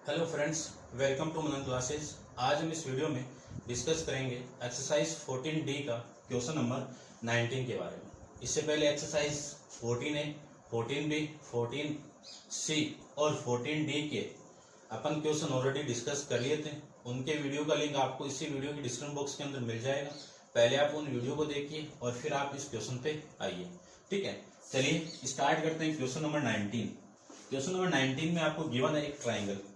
Hello friends, welcome to Manan classes. आज हम इस वीडियो में डिस्कस करेंगे एक्सरसाइज 14D का क्वेश्चन नंबर 19 के बारे में। इससे पहले एक्सरसाइज 14A, 14B, 14C और 14D के अपन क्वेश्चन ऑलरेडी डिस्कस कर लिए थे। उनके वीडियो का लिंक आपको इसी वीडियो के डिस्क्रिप्शन बॉक्स के अंदर मिल जाएगा। पहले आप उन वीडियो को देखिए और फिर आप इस क्वेश्चन पे आइए। ठीक है, चलिए स्टार्ट करते हैं क्वेश्चन नंबर 19। क्वेश्चन नंबर 19 में आपको गिवन है एक triangle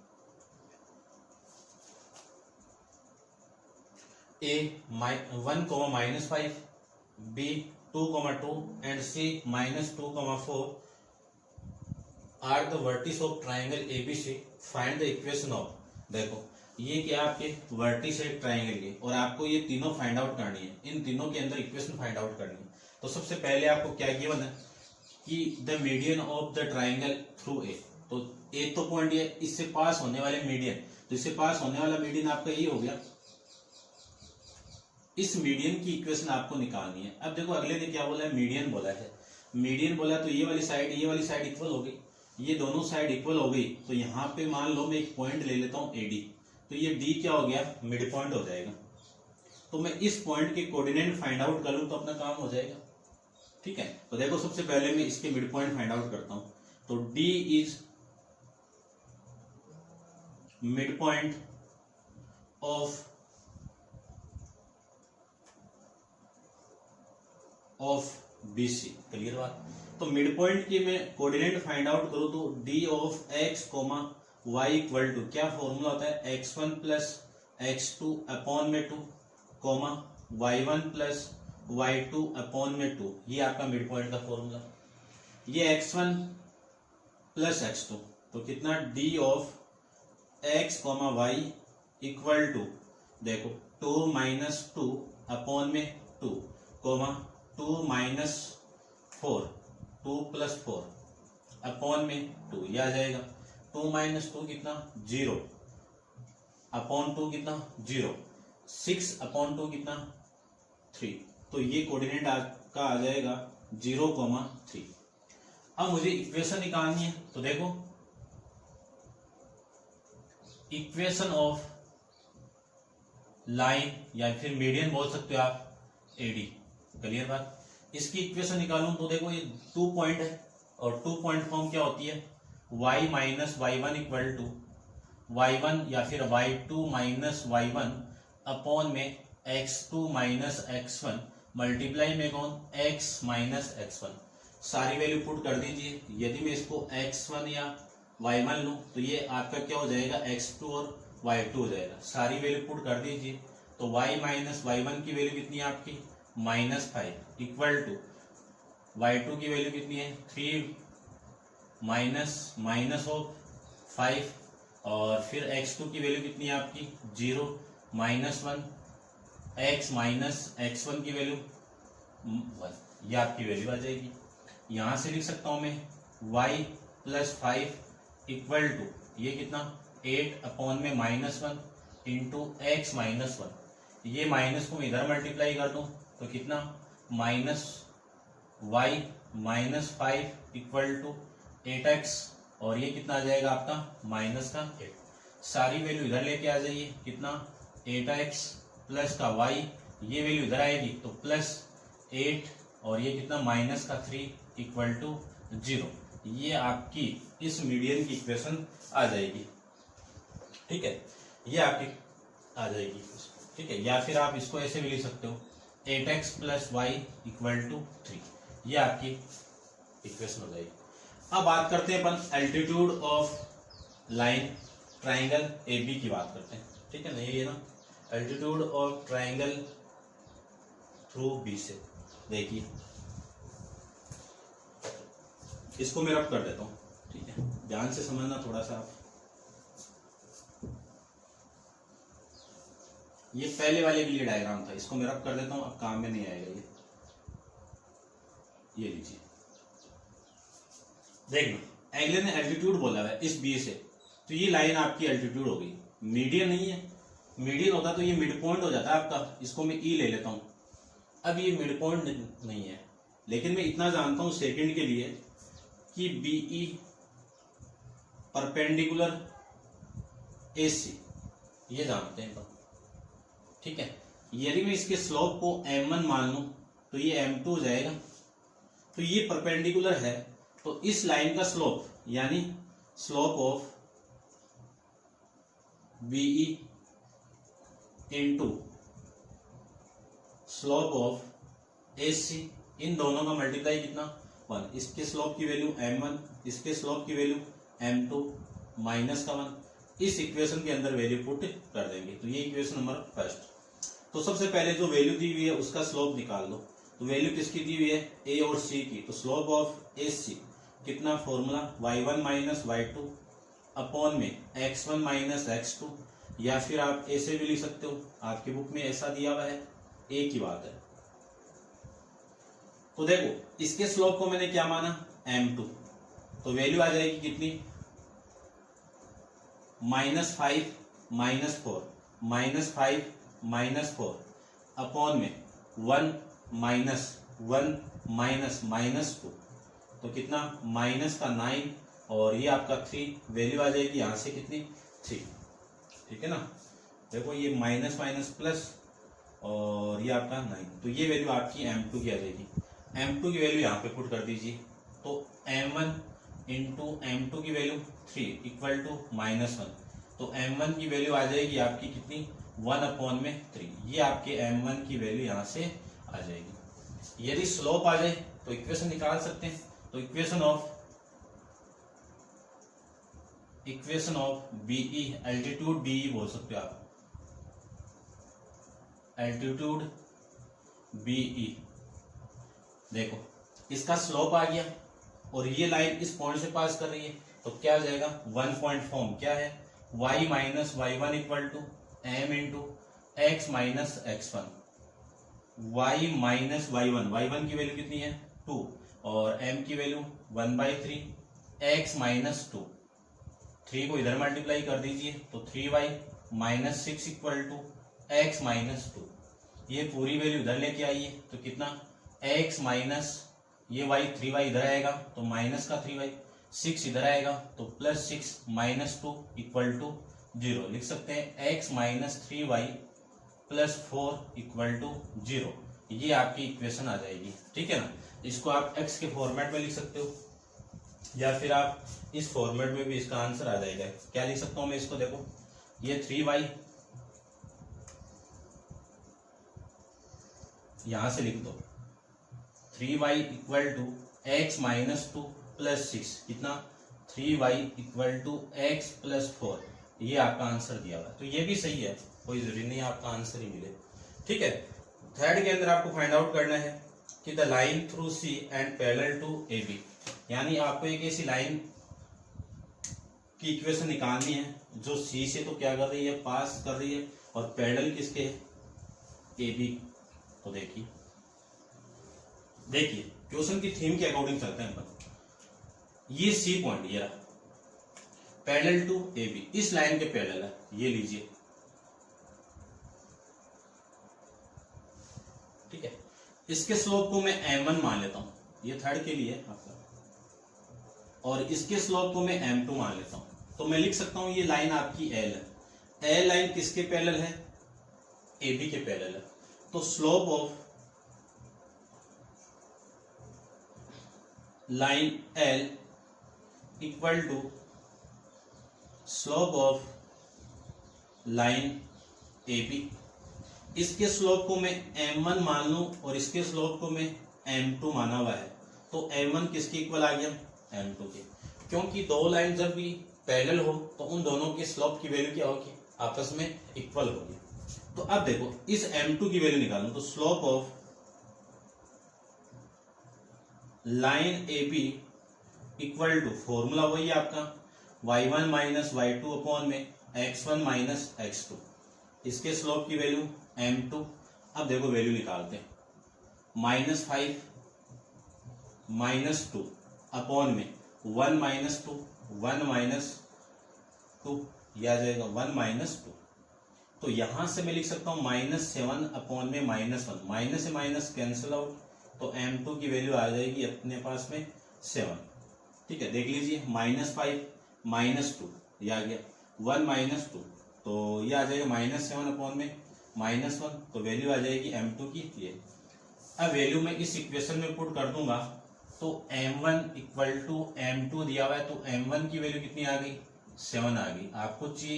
A 1, -5, B 2, 2 and C -2, 4 are the vertices of triangle ABC. Find the equation of। देखो ये क्या आपके वर्टिस है ट्राइंगल के और आपको ये तीनों फाइंड आउट करनी है। इन तीनों के अंदर इक्वेशन फाइंड आउट करनी है। तो सबसे पहले आपको क्या गिवन है कि the median of the triangle through a. तो ए तो पॉइंट ये इससे पास होने वाले मीडियन, तो इससे पास होने वाला मीडियन आपका ये हो गया। इस मीडियन की इक्वेशन आपको निकालनी है। अब देखो अगले ने क्या बोला है, मीडियन बोला है। मीडियन बोला तो ये वाली साइड इक्वल हो गई, ये दोनों साइड इक्वल हो गई। तो यहाँ पे मान लो मैं एक पॉइंट ले लेता हूँ AD, तो ये D क्या हो गया, मिड पॉइंट हो जाएगा। तो मैं इस पॉइंट के कोऑर्डिनेट फाइंड आउट कर लूँ तो अपना काम हो जाएगा। ठीक है, तो देखो सबसे पहले मैं इसके मिड पॉइंट फाइंड आउट करता हूँ। तो D is mid point of BC। Clear बात। तो मिड पॉइंट की मैं कोऑर्डिनेट फाइंड आउट करूं तो D of x, y equal to क्या फॉर्मूला होता है, x1 प्लस x2 अपॉन में 2, y1 प्लस y2 अपॉन में 2। ये आपका मिड पॉइंट का फॉर्मूला। ये x1 प्लस x2 तो कितना D of x, y equal to देखो 2 माइनस 2 अपॉन में 2, 2 माइनस 4, 2 प्लस 4 अपॉन में 2। यह आ जाएगा 2 माइनस 2 कितना 0 अपॉन 2 कितना 0, 6 अपॉन 2 कितना 3। तो ये कोऑर्डिनेट का आ जाएगा 0, 3। अब मुझे इक्वेशन निकालनी है। तो देखो इक्वेशन ऑफ लाइन या फिर मीडियन बोल सकते हो आप AD। क्लियर बात। इसकी इक्वेशन निकालूं तो देखो ये 2 पॉइंट है और 2 पॉइंट फॉर्म क्या होती है, y minus y1 equal to y1 या फिर y2 माइनस y1 अपॉन में x2 माइनस x1 मल्टीप्लाई में कौन x माइनस x1। सारी वैल्यू पुट कर दीजिए। यदि मैं इसको x1 या y1 लूं तो ये आपका क्या हो जाएगा, x2 और y2 हो जाएगा। सारी वैल्यू पुट कर दीजिए। तो y माइनस y1 की वैल्यू कितनी है आपकी -5 इक्वल टू y2 की वैल्यू कितनी है 3 माइनस ऑफ 5 और फिर x2 की वैल्यू कितनी है आपकी 0 -1, x माइनस x1 की वैल्यू 1। ये आपकी वैल्यू आ जाएगी। यहां से लिख सकता हूं मैं y प्लस 5 इक्वल टू ये कितना 8 अपॉन में -1 इंटू x माइनस 1। ये माइनस को मैं इधर मल्टीप्लाई कर दूं तो कितना minus y minus 5 equal to 8x और ये कितना आ जाएगा आपका माइनस का 8। सारी वैल्यू इधर लेके आ जाइए, कितना 8x प्लस का y, ये वैल्यू इधर आएगी तो प्लस 8 और ये कितना माइनस का 3 इक्वल टू 0। ये आपकी इस मीडियन की इक्वेशन आ जाएगी। ठीक है, ये आपकी आ जाएगी। ठीक है, या फिर आप इसको ऐसे भी लिख सकते हो 8x plus y equal to 3। ये आपकी इक्वेशन हो जाएगी। अब बात करते हैं अपन altitude of line triangle AB की बात करते हैं। ठीक है ना, ये ना altitude of triangle through B से। देखिए इसको मैं रब कर देता हूं। ठीक है, ध्यान से समझना थोड़ा सा आप। ये पहले वाले के लिए डायग्राम था, इसको मैं रब कर देता हूं, अब काम में नहीं आएगा। ये लीजिए, देखना एंगल ने एल्टीट्यूड बोला है इस B से, तो ये लाइन आपकी एल्टीट्यूड हो गई। मीडियन नहीं है, मीडियन होता तो ये मिड पॉइंट हो जाता आपका। इसको मैं E ले लेता हूं। अब ये मिड पॉइंट नहीं है, लेकिन मैं इतना जानता हूं सेकंड के लिए कि BE परपेंडिकुलर AC, ये जानते हैं। ठीक है, यदि मैं इसके स्लोप को m1 मान लूं तो ये m2 हो जाएगा। तो ये परपेंडिकुलर है, तो इस लाइन का स्लोप यानी slope of BE into slope of AC, इन दोनों का मल्टीप्लाई कितना 1। इसके स्लोप की वैल्यू m1, इसके स्लोप की वैल्यू m2 माइनस का 1। इस इक्वेशन के अंदर वैल्यू पुट कर देंगे। तो ये इक्वेशन नंबर फर्स्ट। तो सबसे पहले जो वैल्यू दी हुई है उसका स्लोप निकाल लो। तो वैल्यू किसकी दी हुई है, A और C की। तो स्लोप ऑफ AC कितना, formula y1 minus y2 upon में x1 माइनस x2, या फिर आप ऐसे भी लिख सकते हो, आपकी बुक में ऐसा दिया हुआ है, A की बात है। तो देखो इसके स्लोप को मैंने क्या माना, m2, तो वैल्यू आ जाएगी कितनी, -5 -4 -5 -4 अपॉन में 1 -1 -2, तो कितना -9 और ये आपका 3, वैल्यू आ जाएगी यहां से कितनी 3। ठीक है ना, देखो ये माइनस माइनस प्लस और ये आपका 9, तो ये वैल्यू आपकी m2 की आ जाएगी। m2 की वैल्यु यहाँ पे पुट कर दीजिए। तो m1 इंटू m2 की वैल्यू 3 इक्वल टू -1, तो m1 की वैल्यू आ जाएगी आपकी कितनी 1/3। ये आपके m1 की वैल्यू यहाँ से आ जाएगी। यदि स्लोप आ जाए तो इक्वेशन निकाल सकते हैं। तो equation of BE, altitude BE बोल सकते हो आप, एल्टीट्यूड BE। देखो इसका स्लोप आ गया और ये लाइन इस पॉइंट से पास कर रही है, तो क्या हो जाएगा, 1 पॉइंट फॉर्म क्या है, y minus y1 equal to m into x minus x1। y minus y1 की वैल्यू कितनी है 2 और m की वैल्यू 1/3, x माइनस 2, 3 को इधर मल्टीप्लाई कर दीजिए तो 3y minus 6 equal to x minus 2। ये पूरी वैल्यू इधर लेके आइए तो कितना x माइनस ये y 3y इधर आएगा तो माइनस का 3y, 6 इधर आएगा तो प्लस 6 माइनस 2 इक्वल टू 0। लिख सकते हैं x minus 3y plus 4 equal to 0। ये आपकी इक्वेशन आ जाएगी। ठीक है ना, इसको आप x के फॉर्मेट में लिख सकते हो या फिर आप इस फॉर्मेट में भी इसका आंसर आ जाएगा। क्या लिख सकता हूं मैं इसको, देखो ये 3y यहां से लिख दो, 3y equal to x minus 2 plus 6, कितना 3y equal to x plus 4। ये आपका आंसर दिया हुआ है। तो ये भी सही है, कोई जरूरी नहीं आपका आंसर ही मिले। ठीक है, थर्ड के अंदर आपको फाइंड आउट करना है कि the line through C and parallel to AB, यानी आपको एक ऐसी लाइन की इक्वेशन निकालनी है जो C से तो क्या कर रही है, पास कर रही है, और पैरेलल किसके है, AB। तो देखिए क्वेश्चन की थीम के अकॉर्डिंग चलते हैं अपन। ये C पॉइंट ये रहा, पैरेलल टू AB, इस लाइन के पैरेलल है, ये लीजिए। ठीक है, इसके स्लोप को मैं m1 मान लेता हूं, ये थर्ड के लिए आपका, और इसके स्लोप को मैं m2 मान लेता हूं। तो मैं लिख सकता हूं ये लाइन आपकी L है। L लाइन किसके पैरेलल है, AB के पैरेलल है। तो slope of line L equal to slope of line AB। इसके स्लोप को मैं m1 मान लूं और इसके स्लोप को मैं m2 माना हुआ है, तो m1 किसके इक्वल आ गया, m2 के, क्योंकि दो लाइन जब भी पैरेलल हो तो उन दोनों के स्लोप की वैल्यू क्या होगी, आपस में इक्वल होगी। तो अब देखो इस m2 की वैल्यू निकालूं, तो slope of line AB equal to, formula वही आपका y1 माइनस y2 अपॉन में x1 माइनस x2, इसके स्लोप की वैल्यू m2। अब देखो वैल्यू निकालते हैं, -5 -2 अपॉन में 1 -2 1 -2, यह आ जाएगा 1 -2। तो यहां से मैं लिख सकता हूं -7 अपॉन में -1, माइनस से माइनस कैंसिल आउट, तो m2 की वैल्यू आ जाएगी अपने पास में 7। ठीक है, देख लीजिए -5 -2 ये आ गया, 1 माइनस 2, तो ये आ जाएगा -7 अपॉन में -1, तो वैल्यू आ जाएगी m2 की ये। अब वैल्यू में इस इक्वेशन में पुट कर दूंगा तो m1 इक्वल टू m2 दिया हुआ है, तो m1 की वैल्यू कितनी आ गई 7 आ गई। आपको चाहिए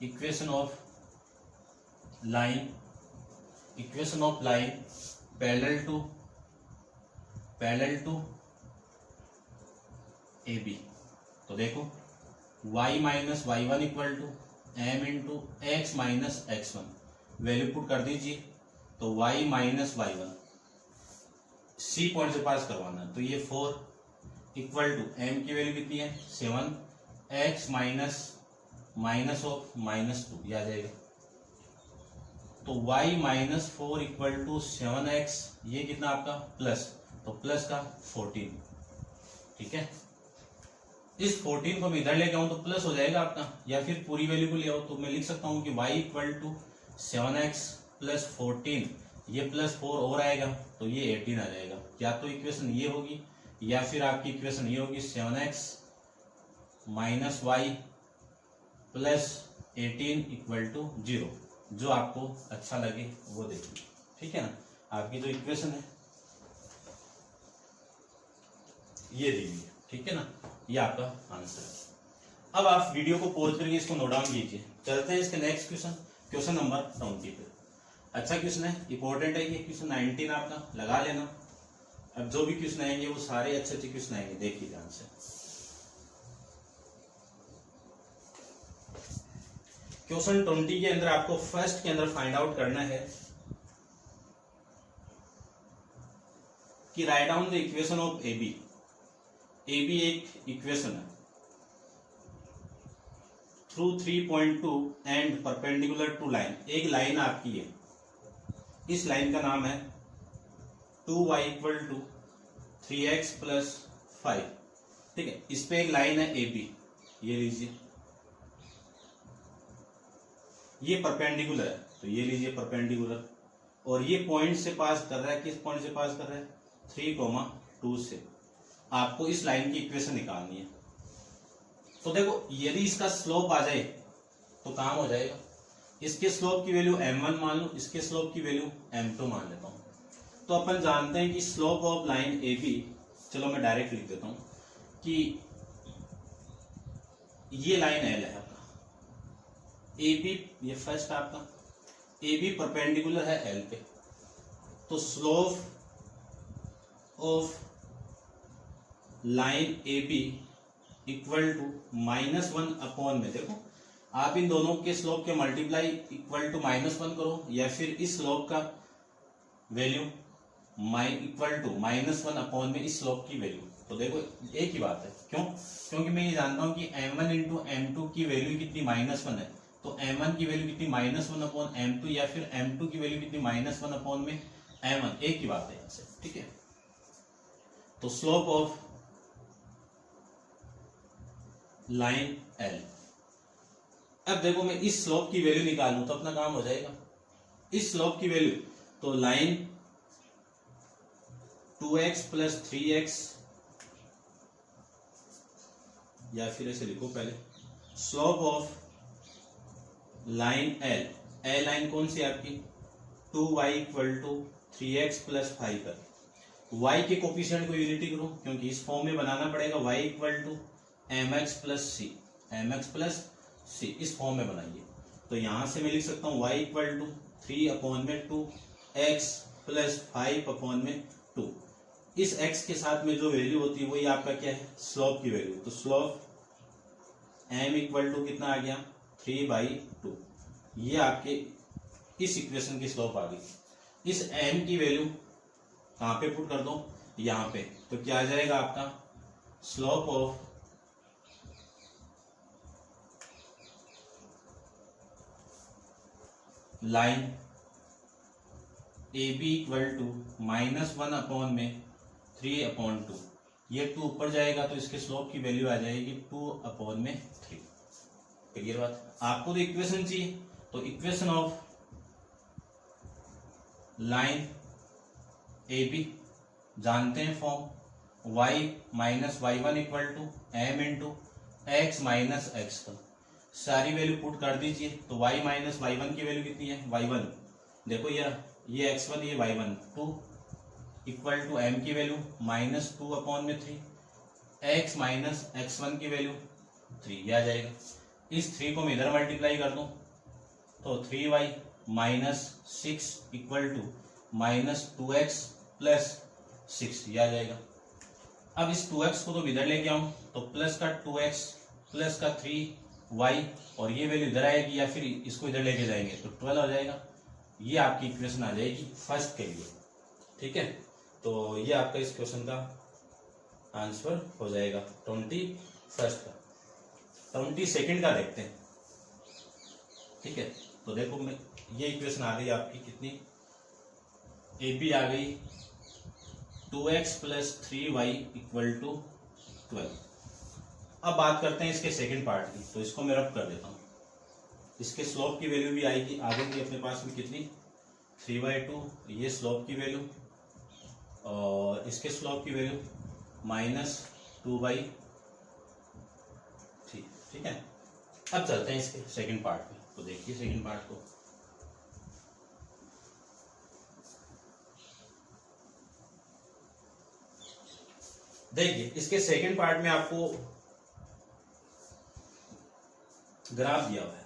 equation of line parallel to AB। तो देखो y minus y1 equal to m into x minus x1, value put कर दीजिए तो y minus y1 C point से पास करवाना, तो ये 4 इक्वल टू m की वैल्यू कितनी है 7, x माइनस ऑफ -2 ये आ जाएगा, तो y minus 4 equal to 7x, ये कितना आपका प्लस, तो प्लस का 14। ठीक है, इस 14 को मैं इधर लेके आऊं तो प्लस हो जाएगा आपका, या फिर पूरी वैल्यू को ले आओ तो मैं लिख सकता हूं कि y equal to 7x plus 14, ये प्लस 4 और आएगा तो ये 18 आ जाएगा। या तो इक्वेशन ये होगी या फिर आपकी इक्वेशन ये होगी 7x minus y plus 18 equal to 0, जो आपको अच्छा लगे वो देखिए। ठीक है ना, आपकी जो इक्वेशन है ये दी हुई है। ठीक है ना, ये आपका आंसर है। अब आप वीडियो को पॉज करके इसको नोट डाउन कीजिए। चलते हैं इसके नेक्स्ट क्वेश्चन नंबर 20 पे। अच्छा क्वेश्चन है, इंपॉर्टेंट है ये क्वेश्चन, 19 आपका लगा लेना। अब जो भी क्वेश्चन आएंगे वो सारे अच्छे अच्छे क्वेश्चन आएंगे, देखिए ध्यान से। क्वेश्चन 20 के अंदर आपको फर्स्ट के अंदर फाइंड आउट करना है कि right down the equation of AB। AB एक इक्वेशन है through 3.2 and perpendicular to line. एक लाइन आपकी है, इस लाइन का नाम है 2y equal to 3x plus 5। ठीक है, इस पे एक लाइन है AB, ये लीजिए, ये परपेंडिकुलर है तो ये लीजिए परपेंडिकुलर, और ये पॉइंट से पास कर रहा है, किस पॉइंट से पास कर रहा है 3,2 से। आपको इस लाइन की इक्वेशन निकालनी है। तो देखो यदि इसका स्लोप आ जाए तो काम हो जाएगा। इसके स्लोप की वैल्यू m1 मान लो, इसके स्लोप की वैल्यू m2 मान लेता हूं। तो अपन जानते हैं कि स्लोप ऑफ लाइन AB, चलो मैं डायरेक्ट लिख देता हूं कि ये लाइन L है आपका, AB ये फर्स्ट आपका, AB परपेंडिकुलर है L पे, तो slope of line AB equal to -1 upon में, देखो आप इन दोनों के स्लोप के मल्टीप्लाई इक्वल टू -1 करो, या फिर इस स्लोप का वैल्यू इक्वल टू -1 अपॉन में इस स्लोप की वैल्यू। तो देखो एक ही बात है, क्यों? क्योंकि मैं ये जानता हूं कि m1 इंटू m2 की वैल्यू कितनी -1 है, तो m1 की वैल्यू कितनी -1 अपॉन m2, या फिर m2 की वैल्यू कितनी -1 अपॉन में m1, एक ही बात है यहाँ से। ठीक है, तो स्लोप ऑफ लाइन L। अब देखो मैं इस स्लोप की वैल्यू निकालूं तो अपना काम हो जाएगा। इस स्लोप की वैल्यू तो लाइन 2x प्लस 3x, या फिर ऐसे लिखो पहले, slope of line L line कौन सी आपकी 2y equal to 3x plus 5 है। y के कोफिशिएंट को यूनिटी करो, क्योंकि इस फॉर्म में बनाना पड़ेगा, y equal to mx plus c, इस फॉर्म में बनाइए। तो यहां से मैं लिख सकता हूं y इक्वल टू 3 अपॉन में 2 x प्लस 5 अपॉन में 2। इस x के साथ में जो वैल्यू होती है वही आपका क्या है, स्लोप की वैल्यू। तो स्लोप m इक्वल टू कितना आ गया 3/2, ये आपके इस इक्वेशन की स्लोप आ गई। इस m की वैल्यू कहां पे पुट कर दो, यहां पे, तो क्या आ जाएगा आपका slope of line AB equal to -1 upon में 3/2, ये 2 ऊपर जाएगा तो इसके स्लोप की वैल्यू आ जाएगी 2 अपॉन में 3। क्लियर बात? आपको तो इक्वेशन चाहिए, तो इक्वेशन ऑफ लाइन AB जानते हैं form, y minus y1 equal to m into x minus x का, सारी वैल्यू पुट कर दीजिए। तो y माइनस वाई वन की वैल्यू कितनी है, y1 देखो यार, ये x1 ये y1 2 इक्वल टू m की वैल्यू -2/3, x माइनस x1 की वैल्यू 3, ये आ जाएगा। इस 3 को मैं इधर मल्टीप्लाई कर दूं तो 3y minus 6 equal to -2x plus 6, ये आ जाएगा। अब इस 2x को तो इधर लेके आऊं तो प्लस का 2x प्लस का 3y और ये वैल्यू इधर आएगी या फिर इसको इधर लेके जाएंगे तो 12 हो जाएगा। ये आपकी इक्वेशन आ जाएगी फर्स्ट के लिए, ठीक है। तो ये आपका इस क्वेश्चन का आंसर हो जाएगा 21st का। 22nd का देखते हैं, ठीक है। तो देखो मैं ये इक्वेशन आ गई आपकी कितनी, ए बी आ गई 2x plus 3y equal to 12। अब बात करते हैं इसके सेकंड पार्ट की, तो इसको मैं रब कर देता हूँ। इसके स्लोप की वैल्यू भी आएगी, आ जाएगी अपने पास में कितनी 3/2, ये स्लोप की वैल्यू, और इसके स्लोप की वैल्यू -2/3, ठीक है। अब चलते हैं इसके सेकंड पार्ट में, तो देखिए सेकंड पार्ट को। देखिए इसके सेकंड पार्ट में आपको ग्राफ दिया हुआ है,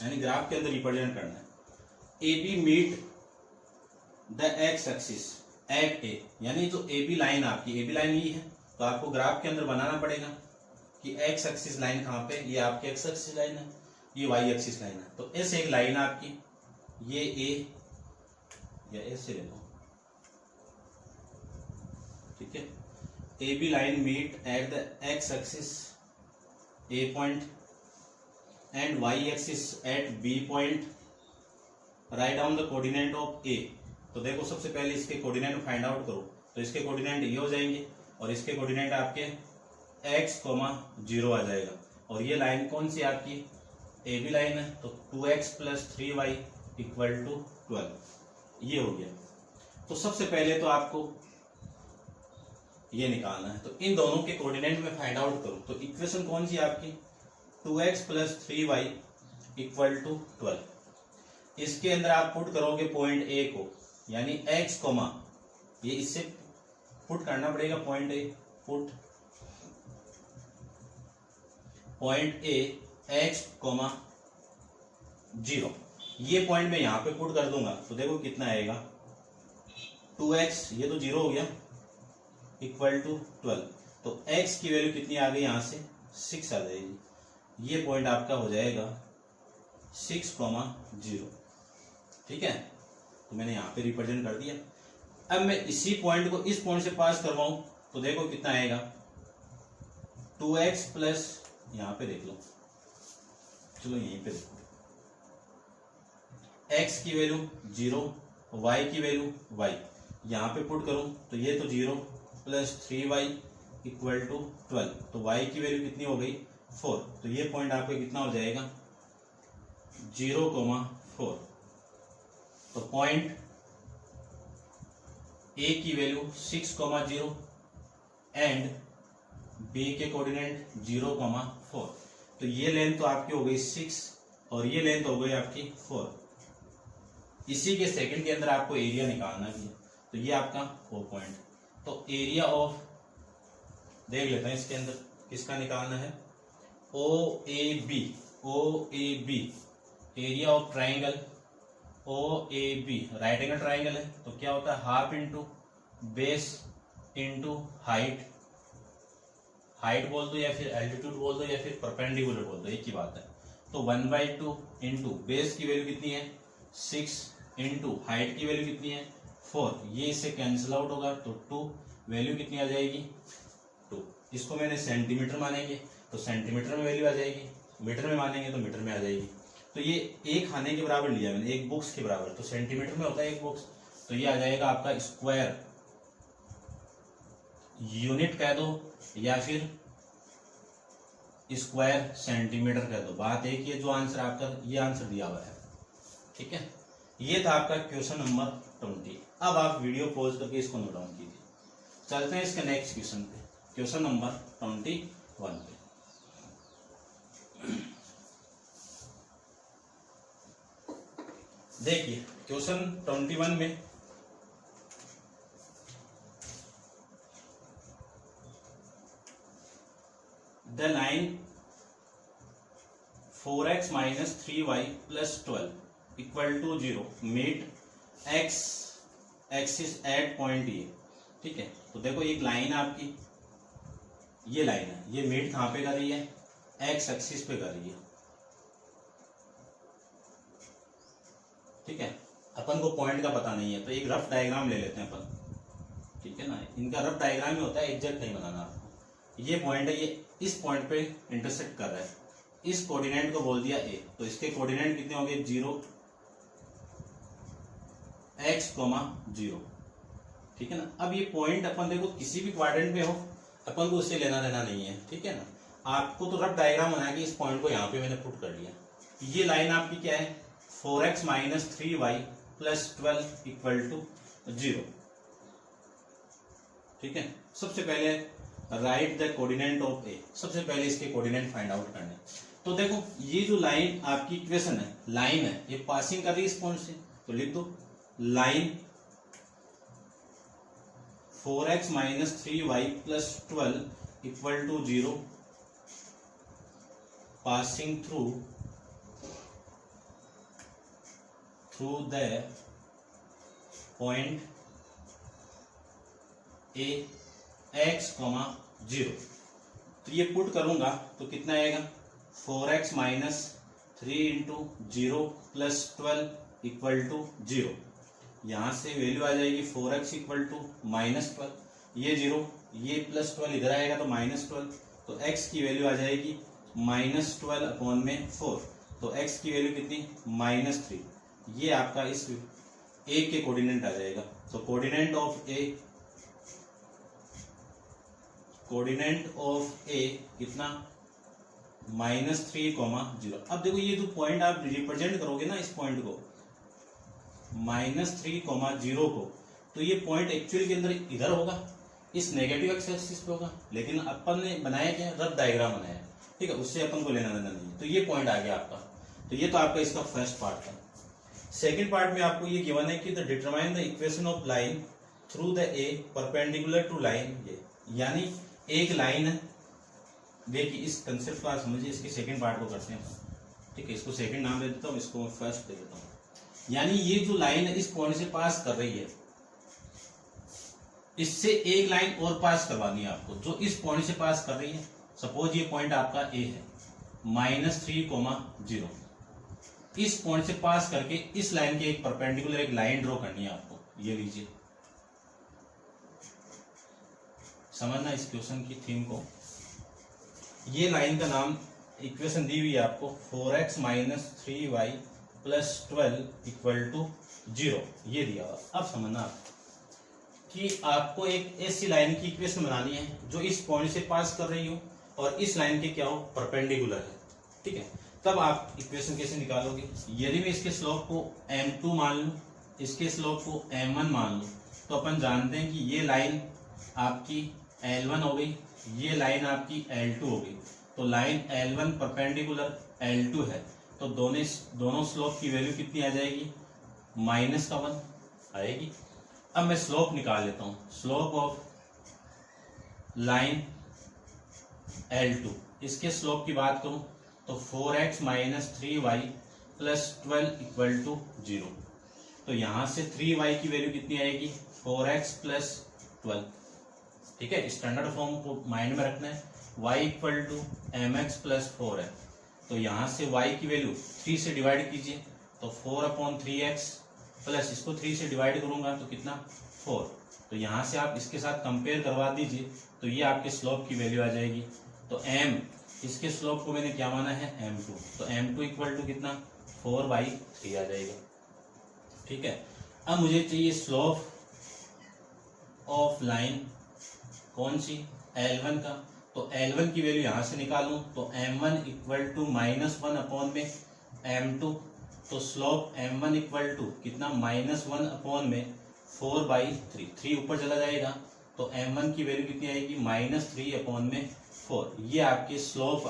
यानी ग्राफ के अंदर रिप्रेजेंट करना है। A B meet the x axis at A, यानी जो ए बी लाइन आपकी, ए बी लाइन ये है, तो आपको ग्राफ के अंदर बनाना पड़ेगा कि एक्स एक्सिस लाइन कहाँ पे, ये आपकी एक्स एक्सिस लाइन है, ये वाई एक्सिस लाइन है। तो ऐसे एक लाइन आपकी, ये ए या ऐसे ले लो, ठीक है। A B line meet at the x axis A point and y axis at B point, right down the coordinate of A. तो देखो सबसे पहले इसके कोऑर्डिनेट फाइंड आउट करो, तो इसके कोऑर्डिनेट ये हो जाएंगे और इसके कोऑर्डिनेट आपके x, 0 आ जाएगा। और ये लाइन कौन सी आपकी ए बी लाइन है, तो 2x plus 3y equal to 12, ये हो गया। तो सबसे पहले तो आपको ये निकालना है, तो इन दोनों के कोऑर्डिनेट में फाइंड आउट करो। तो इक्वेशन कौन सी आपकी 2x plus 3y equal to 12। इसके अंदर आप पुट करोगे पॉइंट ए को, यानी x, ये इससे पुट करना पड़ेगा point A, put point A x, 0, ये पॉइंट मैं यहां पे पुट कर दूंगा। तो देखो कितना आएगा 2x, ये तो 0 हो गया, इक्वल टू 12। तो x की वैल्यू कितनी आ गई, यहां से 6 आ जाएगी। ये पॉइंट आपका हो जाएगा 6, 0, ठीक है। तो मैंने यहां पे रिप्रेजेंट कर दिया। अब मैं इसी पॉइंट को इस पॉइंट से पास करवाऊं तो देखो कितना आएगा 2x प्लस, यहां पे देख लो, चलो यहीं पे देखो, x की वैल्यू 0, y की वैल्यू y, यहां पे पुट करूं तो ये तो 0 प्लस 3y इक्वल टू 12। तो y की वैल्यू कितनी हो गई 4। तो ये पॉइंट आपका कितना हो जाएगा 0, 4। तो पॉइंट a की वैल्यू 6, 0 एंड b के कोऑर्डिनेट 0, 4। तो ये लेंथ तो आपकी हो गई 6 और ये लेंथ हो गई आपकी 4। इसी के सेकंड के अंदर आपको एरिया निकालना है, तो ये आपका 4 पॉइंट। तो एरिया ऑफ, देख लेते हैं इसके अंदर किसका निकालना है, O A B, area of triangle O A B, right angle triangle है। तो क्या होता है half into base into height, height बोल दो या फिर एल्टीट्यूड बोल दो या फिर परपेंडिकुलर बोल दो, एक ही बात है। तो 1/2 इंटू बेस की वैल्यू कितनी है 6 इंटू हाइट की वैल्यू कितनी है 4, ये इससे कैंसिल आउट होगा तो 2, वैल्यू कितनी आ जाएगी 2। इसको मैंने सेंटीमीटर मानेंगे तो सेंटीमीटर में वैल्यू आ जाएगी, मीटर में मानेंगे तो मीटर में आ जाएगी। तो ये एक खाने के बराबर लिया मैंने, एक बॉक्स के बराबर, तो सेंटीमीटर में होता है एक बॉक्स। तो ये आ जाएगा आपका स्क्वायर, यूनिट कह दो या फिर स्क्वायर सेंटीमीटर कह दो, बात एक ही है। जो आंसर आपका ये आंसर दिया हुआ है, ठीक है। ये था आपका क्वेश्चन नंबर 20। अब आप वीडियो पॉज करके इसको नोट डाउन कीजिए। चलते हैं इसके नेक्स्ट क्वेश्चन पे, क्वेश्चन नंबर 21 पे। देखिए क्वेश्चन 21 में the line 4x minus 3y plus 12 equal to 0 met x axis at point A. ठीक है, तो देखो एक लाइन है आपकी, ये लाइन है, ये मेट कहां पे कर रही है, एक्स एक्सिस पे कर रही है। ठीक है, अपन को पॉइंट का पता नहीं है तो एक रफ डायग्राम ले लेते हैं अपन। ठीक है ना, इनका रफ डायग्राम ही होता है, एग्जैक्ट नहीं बनाना आपको। ये पॉइंट है, ये इस पॉइंट पे इंटरसेक्ट कर रहा है, इस कोऑर्डिनेट को बोल दिया ए, तो इसके कोऑर्डिनेट कितने होंगे 0 x, 0। ठीक है ना, अब ये पॉइंट अपन देखो किसी भी क्वाड्रेंट में हो, अपन को उससे लेना देना नहीं है। ठीक है ना, आपको तो रफ डायग्राम बना के इस पॉइंट को यहाँ पे मैंने पुट कर लिया। ये लाइन आपकी क्या है, 4x minus 3y plus 12 equal to 0। ठीक है, सबसे पहले राइट द कोऑर्डिनेट ऑफ ए, सबसे पहले इसके कोऑर्डिनेट फाइंड आउट करने। तो देखो ये जो लाइन आपकी इक्वेशन है, लाइन है, ये पासिंग कर रही है इस पॉइंट से, तो लिख दो line 4x minus 3y plus 12 equal to 0 passing through the point A x, 0। तो ये पुट करूंगा तो कितना आएगा, 4x minus 3 into 0 plus 12 equal to 0। यहां से वैल्यू आ जाएगी 4x इक्वल टू माइनस 12, ये 0, ये प्लस 12 इधर आएगा तो माइनस 12, तो x की वैल्यू आ जाएगी माइनस 12 अपॉन में 4, तो x की वैल्यू कितनी -3। ये आपका इस a के कोऑर्डिनेट आ जाएगा। तो कोऑर्डिनेट ऑफ a कितना -3, 0। अब देखो ये जो पॉइंट आप रिप्रेजेंट करोगे ना, इस पॉइंट को -3, 0 को, तो ये पॉइंट एक्चुअल के अंदर इधर होगा, इस नेगेटिव एक्सिस पे होगा, लेकिन अपन ने बनाया क्या, रफ डायग्राम बनाया। ठीक है, उससे अपन को लेना देना नहीं। तो ये पॉइंट आ गया आपका, तो ये तो आपका इसका फर्स्ट पार्ट था। सेकेंड पार्ट में आपको ये गिवन है कि the determine the equation of line through the A perpendicular to line A, यानी एक लाइन है। देखिए इस कंसेप्ट को आप समझिए, इसके सेकेंड पार्ट को करते हैं। ठीक है, इसको सेकेंड नाम दे देता हूँ, इसको मैं फर्स्ट दे देता हूँ। यानी ये जो लाइन है इस पॉइंट से पास कर रही है, इससे एक लाइन और पास करवानी है आपको, जो इस पॉइंट से पास कर रही है। सपोज ये पॉइंट आपका ए है, -3, 0। इस पॉइंट से पास करके इस लाइन के एक परपेंडिकुलर एक लाइन ड्रॉ करनी है आपको। ये लीजिए, समझना इस क्वेश्चन की थीम को। ये लाइन का नाम, इक्वेशन दी हुई है आपको 4x minus 3y plus 12 equal to 0, ये दिया हुआ। अब समझना आप कि आपको एक ऐसी लाइन की इक्वेशन बनानी है जो इस पॉइंट से पास कर रही हो और इस लाइन के क्या हो, परपेंडिकुलर है। ठीक है, तब आप इक्वेशन कैसे निकालोगे। यदि मैं इसके स्लोप को m2 मान लूं, इसके स्लोप को m1 मान लूं, तो अपन जानते हैं कि ये लाइन आपकी L1 हो गई, ये लाइन आपकी L2 हो गई। तो लाइन L1 परपेंडिकुलर L2 है, तो दोनों स्लोप की वैल्यू कितनी आ जाएगी, -1 आएगी। अब मैं स्लोप निकाल लेता हूं, स्लोप ऑफ लाइन L2, इसके स्लोप की बात करूं तो 4x minus 3y plus 12 equal to 0। तो यहां से 3y की वैल्यू कितनी आएगी, 4x प्लस 12। ठीक है, स्टैंडर्ड फॉर्म को माइंड में रखना है। y equal to mx plus 4 है, तो यहां से y की वैल्यू 3 से डिवाइड कीजिए, तो 4/3x प्लस इसको 3 से डिवाइड करूंगा तो कितना 4। तो यहां से आप इसके साथ कंपेयर करवा दीजिए, तो ये आपके स्लोप की वैल्यू आ जाएगी। तो m, इसके स्लोप को मैंने क्या माना है, m2, तो m2 इक्वल टू कितना 4/3 आ जाएगा। ठीक है, अब मुझे चाहिए स्लोप ऑफ लाइन, कौन सी, L1 का। तो L1 की वैल्यू यहां से निकालूं तो m1 इक्वल टू -1 अपॉन में m2, तो स्लोप m1 इक्वल टू कितना -1 अपॉन में 4/3, 3 ऊपर चला जाएगा, तो m1 की वैल्यू कितनी आएगी, -3 अपॉन में 4। ये आपके स्लोप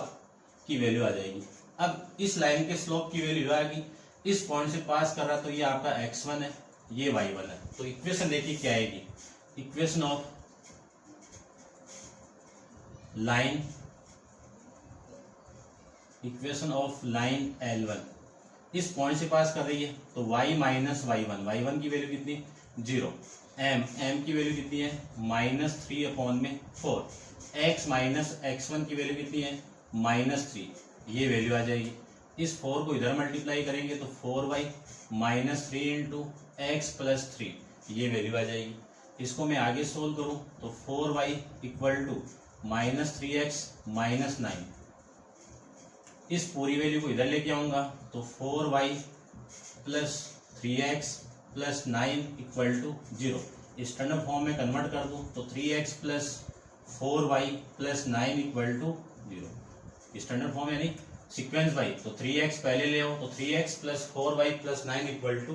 की वैल्यू आ जाएगी। अब इस लाइन के स्लोप की वैल्यू आ गई, इस पॉइंट से पास कर रहा, तो ये आपका x1 है, ये y1 है। तो इक्वेशन देखिए क्या आएगी, equation of line, equation of line L1 इस पॉइंट से पास कर रही है, तो y माइनस y1 की वैल्यू कितनी 0, m की वैल्यू कितनी है -3/4, x माइनस x1 की वैल्यू कितनी है -3, ये वैल्यू आ जाएगी। इस 4 को इधर मल्टीप्लाई करेंगे तो 4y -3 इंटू एक्स प्लस 3, ये वैल्यू आ जाएगी। इसको मैं आगे सोल्व करूं तो 4y इक्वल टू -3x -9, इस पूरी वैल्यू को इधर लेके आऊंगा तो 4y plus 3x plus 9 equal to 0। Standard form में कन्वर्ट कर दूं तो 3x plus 4y plus 9 equal to 0। Standard form यानी सीक्वेंस वाई, तो 3x पहले ले आओ तो 3x plus 4y plus 9 equal to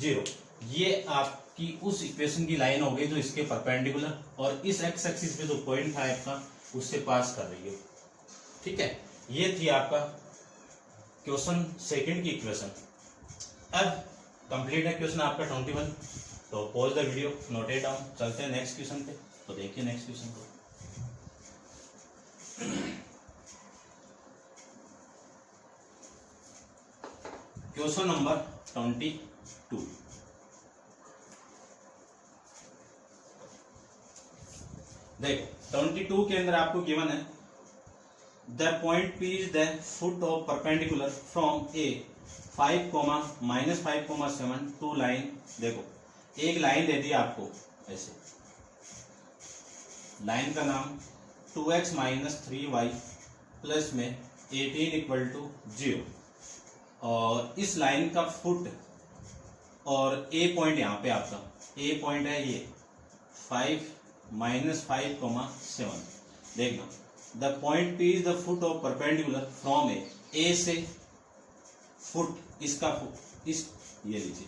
0। ये आपकी उस इक्वेशन की लाइन हो गई जो इसके परपेंडिकुलर और इस एक्स एक्सिस पे जो पॉइंट था आपका उससे पास कर रही है। ठीक है, ये थी आपका क्वेश्चन सेकंड की इक्वेशन। अब कंप्लीट है क्वेश्चन आपका 21। तो pause the video, note it down, चलते हैं नेक्स्ट क्वेश्चन पे। तो देखिए नेक्स्ट क्वेश्चन को। Question number 22। देखो 22 के अंदर आपको गिवन है the point P is the foot of perpendicular from A 5, -5,7 to line. देखो एक लाइन दे दी आपको ऐसे, लाइन का नाम 2x - 3y प्लस में 18 इक्वल टू 0, और इस लाइन का फुट और ए पॉइंट यहाँ पे आपका ए पॉइंट है ये 5 -5,7। देखना the point P is the foot of perpendicular from A से फुट, इसका फुट इस ये लीजिए।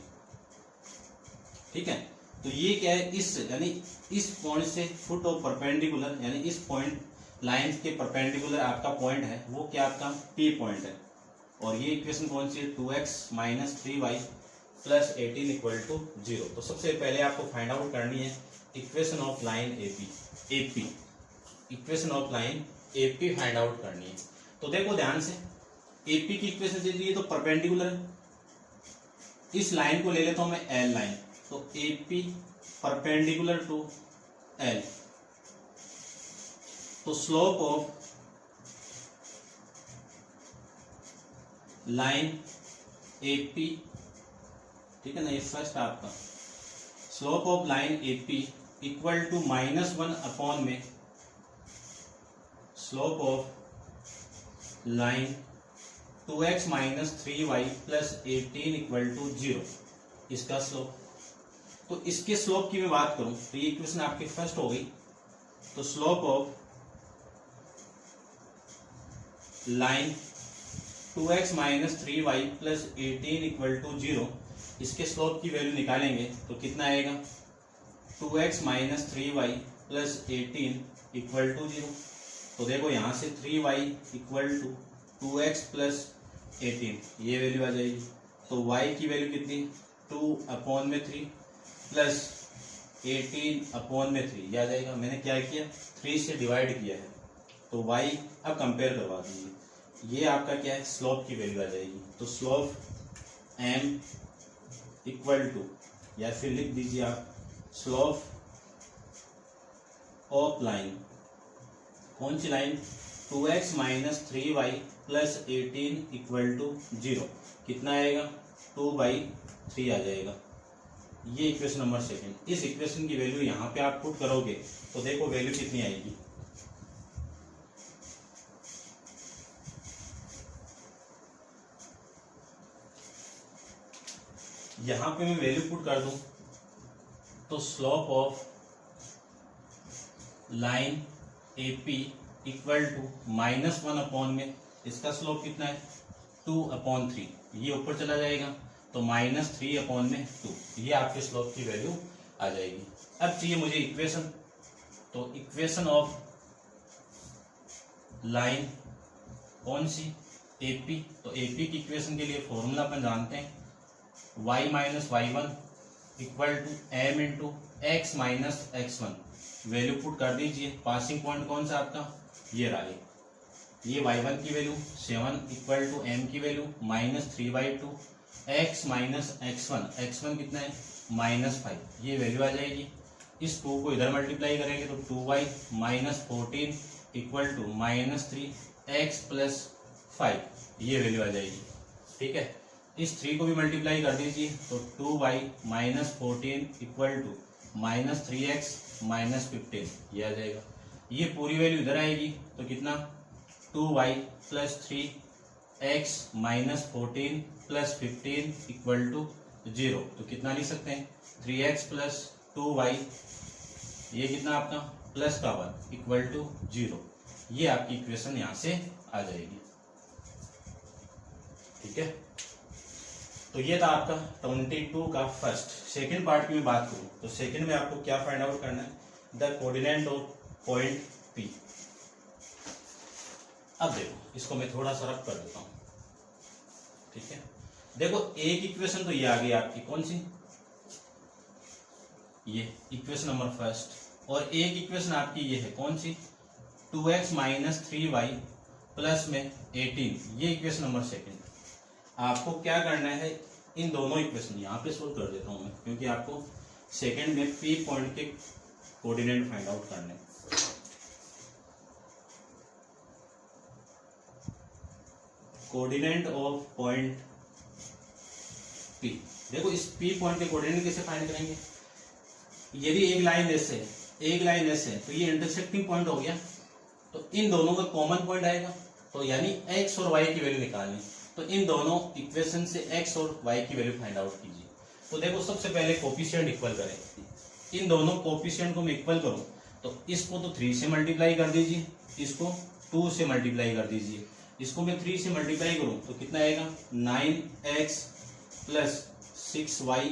ठीक है, तो ये क्या है, इस यानी इस पॉइंट से फुट ऑफ परपेंडिकुलर यानी इस पॉइंट लाइन के परपेंडिकुलर आपका पॉइंट है वो क्या आपका P पॉइंट है। और ये इक्वेशन कौन सी है 2x - 3y plus 18 equal to 0। तो सबसे पहले आपको फाइंड आउट करनी है equation of line AP, equation of line AP find out करनी है। तो देखो ध्यान से, AP की इक्वेशन दे दी है तो परपेंडिकुलर है, इस लाइन को ले लेता हूं मैं L लाइन, तो AP परपेंडिकुलर टू L, तो स्लोप ऑफ लाइन AP, ठीक है ना, ये फर्स्ट आपका slope of line AP equal to -1 upon में slope of line 2x - 3y plus 18 equal to 0, इसका स्लोप। तो इसके स्लोप की मैं बात करूं तो ये इक्वेशन आपकी फर्स्ट हो गई। तो slope of line 2x - 3y plus 18 equal to 0, इसके स्लोप की वैल्यू निकालेंगे तो कितना आएगा 2x - 3y plus 18 equal to 0। तो देखो यहां से 3y equal to 2x plus 18, ये वैल्यू आ जाएगी। तो y की वैल्यू कितनी 2/3 प्लस 18/3, ये आ जाएगा। मैंने क्या किया 3 से डिवाइड किया है, तो y अब कंपेयर करवा दीजिए, ये आपका क्या है स्लोप की वैल्यू आ जाएगी। तो स्लोप m इक्वल टू, या फिर लिख दीजिए आप स्लोप ऑफ लाइन, कौन सी line 2x - 3y plus 18 equal to 0, कितना आएगा 2/3 आ जाएगा। ये इक्वेशन नंबर सेकंड। इस इक्वेशन की वैल्यू यहाँ पे आप पुट करोगे तो देखो वैल्यू कितनी आएगी, यहां पे मैं वैल्यू पुट कर दूं तो slope of line AP equal to -1 upon में इसका स्लोप कितना है 2/3, ये ऊपर चला जाएगा तो -3 अपॉन में 2, ये आपके स्लोप की वैल्यू आ जाएगी। अब चाहिए मुझे इक्वेशन, तो इक्वेशन ऑफ लाइन कौन सी AP, तो AP की इक्वेशन के लिए फॉर्मूला अपन जानते हैं y minus y one equal to m into x minus x one, value put कर दीजिए। पासिंग पॉइंट कौन सा आपका, ये रहा है, ये y1 की वैल्यू 7 इक्वल टू m की वैल्यू -3/2 x माइनस x1 कितना है -5, ये वैल्यू आ जाएगी। इस 2 को इधर मल्टीप्लाई करेंगे तो 2y minus 14 equal to -3x plus 5, ये वैल्यू आ जाएगी। ठीक है, इस 3 को भी मल्टीप्लाई कर दीजिए तो 2y minus 14 equal to -3x minus 15, ये आ जाएगा। ये पूरी वैल्यू इधर आएगी तो कितना 2y plus 3x minus 14 plus 15 equal to 0, तो कितना लिख सकते हैं 3x प्लस 2y, ये कितना आपका प्लस का 1 इक्वल टू 0, ये आपकी इक्वेशन यहां से आ जाएगी। ठीक है, तो ये था आपका 22 का फर्स्ट। सेकंड पार्ट की मैं बात करूं तो सेकंड में आपको क्या फाइंड आउट करना है, the coordinate of point P। अब देखो इसको मैं थोड़ा सा रफ कर देता हूं। ठीक है, देखो एक इक्वेशन तो ये आ गई आपकी, कौन सी, ये इक्वेशन नंबर फर्स्ट, और एक इक्वेशन आपकी ये है कौन सी 2x माइनस 3y प्लस में 18, ये इक्वेशन नंबर सेकंड। आपको क्या करना है, इन दोनों इक्वेशन यहां पे सोल्व कर देता हूं मैं, क्योंकि आपको सेकंड में P पॉइंट के कोऑर्डिनेट फाइंड आउट करने हैं। कोऑर्डिनेट ऑफ पॉइंट P, देखो इस P पॉइंट के कोऑर्डिनेट कैसे फाइंड करेंगे, यदि एक लाइन ऐसे तो ये इंटरसेक्टिंग पॉइंट हो गया, तो इन दोनों का कॉमन पॉइंट आएगा, तो यानी x और y की वैल्यू निकालनी, तो इन दोनों इक्वेशन से x और y की वैल्यू फाइंड आउट कीजिए। तो देखो सबसे पहले कोफिशिएंट इक्वल करें, इन दोनों कोफिशिएंट को मैं इक्वल करूं तो इसको तो 3 से मल्टीप्लाई कर दीजिए, इसको 2 से मल्टीप्लाई कर दीजिए, इसको मैं 3 से मल्टीप्लाई करूं तो कितना आएगा 9x plus 6y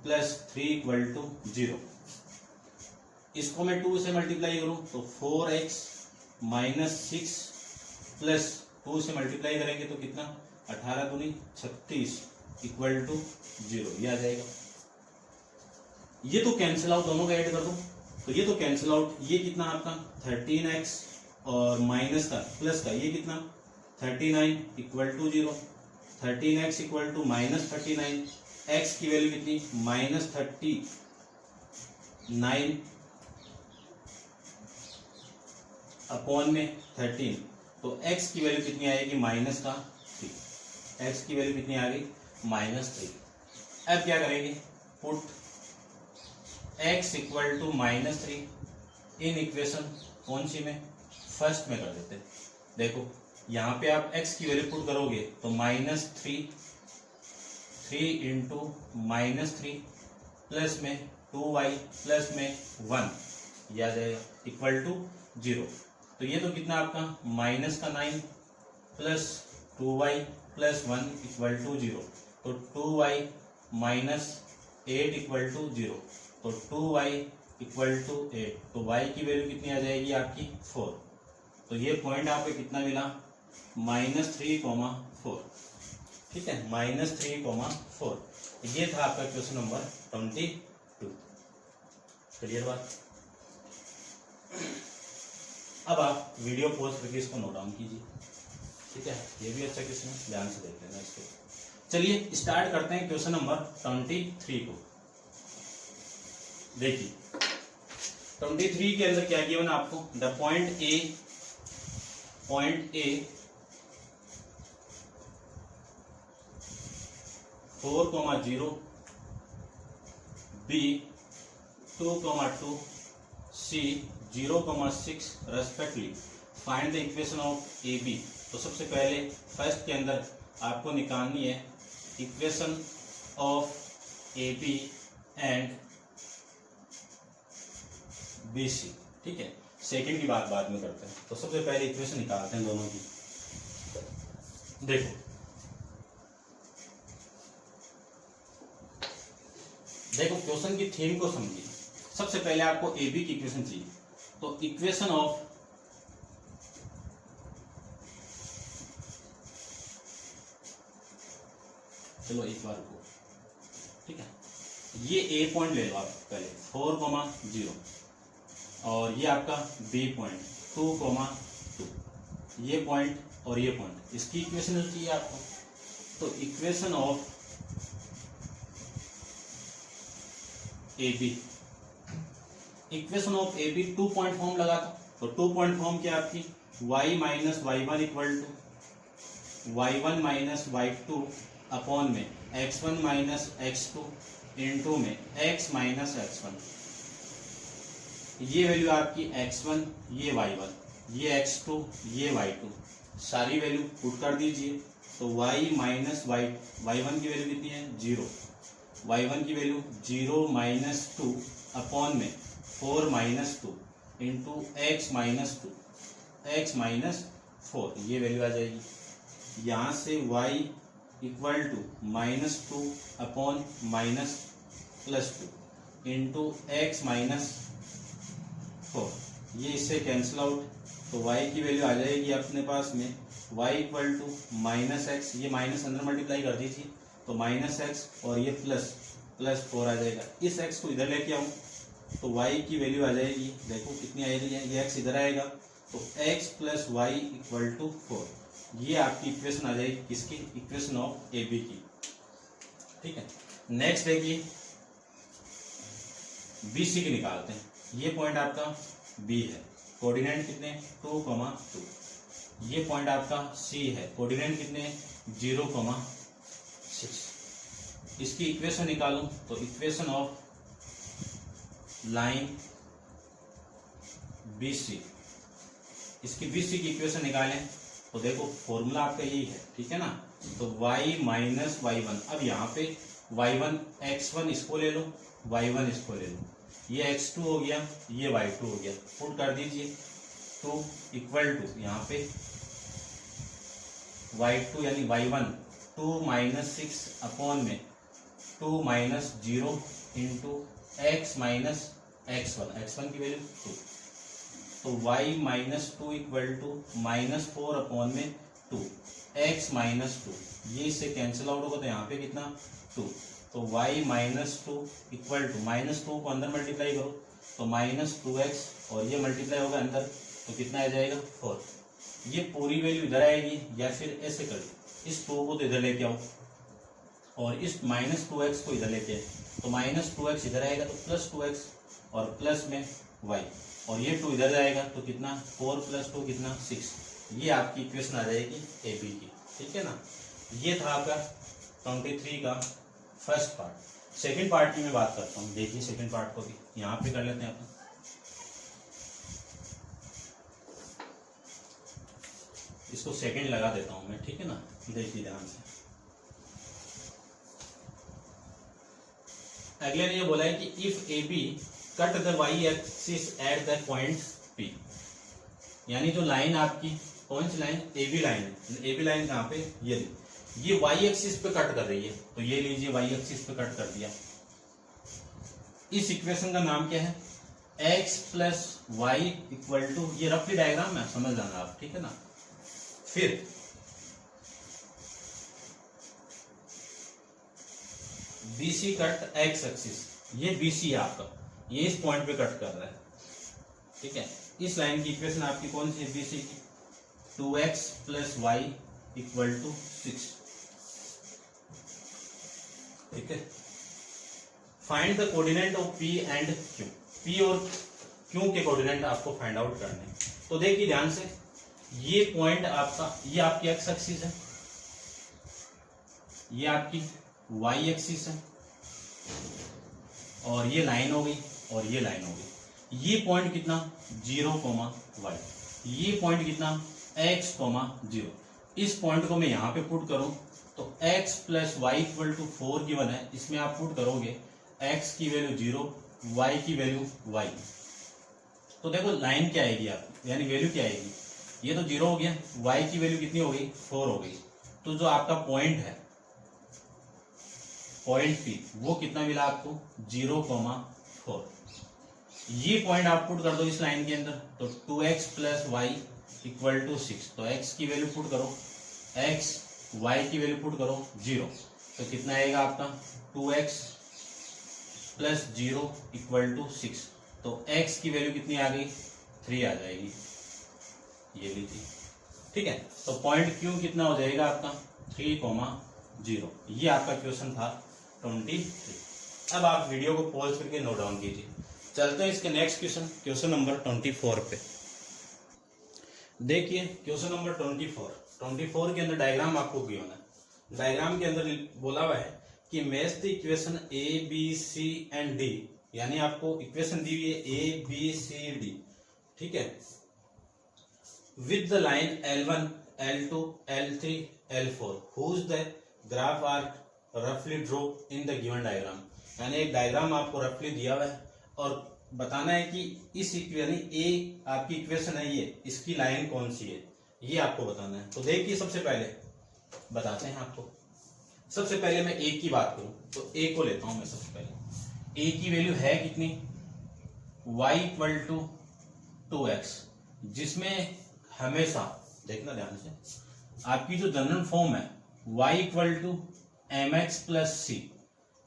plus 3 equal to 0। इसको मैं 2 से मल्टीप्लाई करूं तो 4x माइनस 6 प्लस 2 से मल्टीप्लाई करेंगे तो कितना 18 दूनी 36 इक्वल टू 0, ये आ जाएगा। ये तो कैंसिल आउट, दोनों का ऐड कर दो तो ये तो कैंसिल आउट, ये कितना आपका 13x और माइनस का प्लस का ये कितना 39 equal to 0, 13x equal to minus 39, x की वैल्यू कितनी माइनस 39 अपॉन में 13, तो x की वैल्यू कितनी आएगी माइनस का 3, x की वैल्यू कितनी आ गई -3। अब क्या करेंगे, put x equal to -3 in equation कौन सी में, फर्स्ट में कर देते हैं। देखो यहाँ पे आप x की वैल्यू पुट करोगे तो -3 इंटू -3 प्लस में 2y प्लस में 1, ये आ जाएगा इक्वल टू 0। तो ये तो कितना आपका -9 plus 2y plus 1 equal to 0, तो 2y माइनस 8 इक्वल टू 0, तो 2y इक्वल टू 8, तो y की वैल्यू कितनी आ जाएगी आपकी 4। तो ये पॉइंट आपको कितना मिला -3,4। ठीक है, -3,4, ये था आपका क्वेश्चन नंबर 22। क्लियर बात। अब आप वीडियो पॉज करके इसको नोट डाउन कीजिए। ठीक है, ये भी अच्छा क्वेश्चन है, ध्यान से देख लेना इसको। चलिए स्टार्ट करते हैं क्वेश्चन नंबर 23 को। देखिए 23 के अंदर क्या गिवन आपको, the point A 4,0, B 2,2, C 0,6 respectively, find the equation of A B. तो सबसे पहले फर्स्ट के अंदर आपको निकालनी है equation of A B and B C. ठीक है, सेकंड की बात बाद में करते हैं, तो सबसे पहले इक्वेशन निकालते हैं दोनों की। देखो क्वेश्चन की थीम को समझिए। सबसे पहले आपको ए बी की इक्वेशन चाहिए, तो इक्वेशन ऑफ चलो एक बार को ठीक है, ये ए पॉइंट ले लो आप पहले 4,0 और ये आपका बी पॉइंट 2,2, ये पॉइंट और ये पॉइंट, इसकी इक्वेशन जो चाहिए आपको, तो equation of A B, equation of A B 2 point form लगा था, तो 2 पॉइंट फॉर्म क्या आपकी y minus y one equal to y1 minus y2 upon में x1 माइनस x2 इंटू में x माइनस x1, ये वैल्यू आपकी x1, ये y1, ये x2, ये y2, सारी वैल्यू पुट कर दीजिए, तो y माइनस y1 की वैल्यू कितनी है 0, y1 की वैल्यू 0 माइनस 2 अपॉन में 4 minus 2 into x minus 2, x minus 4, ये वैल्यू आ जाएगी। यहाँ से y equal to minus 2 upon minus plus 2 into x minus 4, ये इससे कैंसिल आउट, तो y की वैल्यू आ जाएगी अपने पास में y equal to minus x, ये माइनस अंदर मल्टीप्लाई कर दीजिए, तो माइनस एक्स और ये प्लस 4 आ जाएगा। इस x को इधर लेके आऊँ तो y की वैल्यू आ जाएगी, देखो कितनी आएगी, ये x इधर आएगा, तो x plus y equal to 4, ये आपकी इक्वेशन आ जाएगी किसकी, इक्वेशन ऑफ ए बी की। ठीक है, नेक्स्ट देखिए बी सी की निकालते हैं। ये पॉइंट आपका बी है, कोऑर्डिनेट कितने 2,2, ये पॉइंट आपका सी है, कोऑर्डिनेट कितने 0,6। इसकी इक्वेशन निकालूं तो equation of line B C, इसकी बी सी की इक्वेशन निकालें तो देखो फॉर्मूला आपका यही है, ठीक है ना, तो y माइनस वाई वन, अब यहाँ पे y1 x1 इसको ले लो, y1 इसको ले लो, ये x2 हो गया, ये y2 हो गया, पुट कर दीजिए, तो इक्वल टू यहाँ पे y2 यानी y1 2 माइनस 6 अपॉन में 2 minus 0 into x minus x1 की वैल्यू 2, तो y minus 2 equal to minus 4 upon में 2 x माइनस 2, ये इससे कैंसिल आउट होगा, तो यहाँ पे कितना 2, तो y minus 2 equal to minus 2 को अंदर मल्टीप्लाई करो तो माइनस 2x और ये मल्टीप्लाई होगा अंदर, तो कितना आ जाएगा 4, ये पूरी वैल्यू इधर आएगी, या फिर ऐसे कर इस 2 को तो इधर लेके आओ और इस माइनस 2x को इधर लेके आए, तो माइनस 2x इधर आएगा तो प्लस 2x और प्लस में y, और ये 2 इधर जाएगा तो कितना 4 प्लस 2 कितना 6, ये आपकी इक्वेशन आ जाएगी ए बी की। ठीक है ना, ये था आपका 23 का फर्स्ट पार्ट। सेकंड पार्ट की मैं बात करता हूँ, देखिए सेकंड पार्ट को भी यहाँ पे कर लेते हैं अपन। इसको सेकंड लगा देता हूँ मैं, ठीक है ना, देखिए ध्यान से। अगले ने ये बोला है कि if A B cut the y axis at the point P, यानी जो लाइन आपकी कौन सी लाइन ए बी लाइन है, ए बी लाइन कहाँ पे, ये वाई एक्सिस पे कट कर रही है, तो ये लीजिए वाई एक्सिस पे कट कर दिया। इस इक्वेशन का नाम क्या है, x plus y equal to, ये रफली डायग्राम है समझ जाना आप, ठीक है ना। फिर BC कट x एक्सिस, ये BC है आपका, ये इस पॉइंट पे कट कर रहा है, ठीक है। इस लाइन की इक्वेशन आपकी कौन सी है BC की, 2x plus y equal to 6, ठीक है। Find the coordinate of P and Q, P और Q के कोऑर्डिनेट आपको फाइंड आउट करने हैं। तो देखिए ध्यान से, ये पॉइंट आपका, ये आपकी x एक्सिस है, ये आपकी y एक्सिस है, और ये लाइन हो गई और ये लाइन हो गई। ये पॉइंट कितना 0,y, ये पॉइंट कितना x, 0। इस पॉइंट को मैं यहाँ पे पुट करूं तो x plus y equal to 4 given है, इसमें आप पुट करोगे x की वैल्यू 0, y की वैल्यू y, तो देखो लाइन क्या आएगी आपकी, यानी वैल्यू क्या आएगी, ये तो 0 हो गया, y की वैल्यू कितनी हो गई 4 हो गई, तो जो आपका पॉइंट है पॉइंट P वो कितना मिला आपको 0,4। ये पॉइंट आप पुट कर दो इस लाइन के अंदर, तो 2x plus y equal to 6, तो x की वैल्यू पुट करो, x y की वैल्यू पुट करो 0, तो कितना आएगा आपका 2x प्लस 0 इक्वल टू 6। तो x की वैल्यू कितनी आ गई, 3 आ जाएगी, ये ली थी। ठीक है, तो पॉइंट क्यू कितना हो जाएगा आपका 3,0। ये आपका क्वेश्चन था 23। अब आप वीडियो को पॉज करके नोट डाउन कीजिए। चलते हैं इसके नेक्स्ट क्वेश्चन नंबर 24 पे। देखिए क्वेश्चन नंबर 24 के अंदर डायग्राम आपको गिवन है। डायग्राम के अंदर बोला हुआ है कि match the equation A B C and D, यानी आपको इक्वेशन दी हुई है ए बी सी डी। ठीक है, with the line L1 L2 L3 L4 whose the graph are roughly draw in the given diagram। यानी एक डायग्राम आपको रफली दिया हुआ है और बताना है कि इस इक्वेशन ए आपकी इक्वेशन है, ये इसकी लाइन कौन सी है, ये आपको बताना है। तो देखिए सबसे पहले बताते हैं आपको। सबसे पहले मैं ए की बात करूं तो ए को लेता हूं मैं। सबसे पहले ए की वैल्यू है कितनी, y इक्वल टू 2x, जिसमें हमेशा देखना ध्यान से, आपकी जो जनरल फॉर्म है y equal to mx plus C,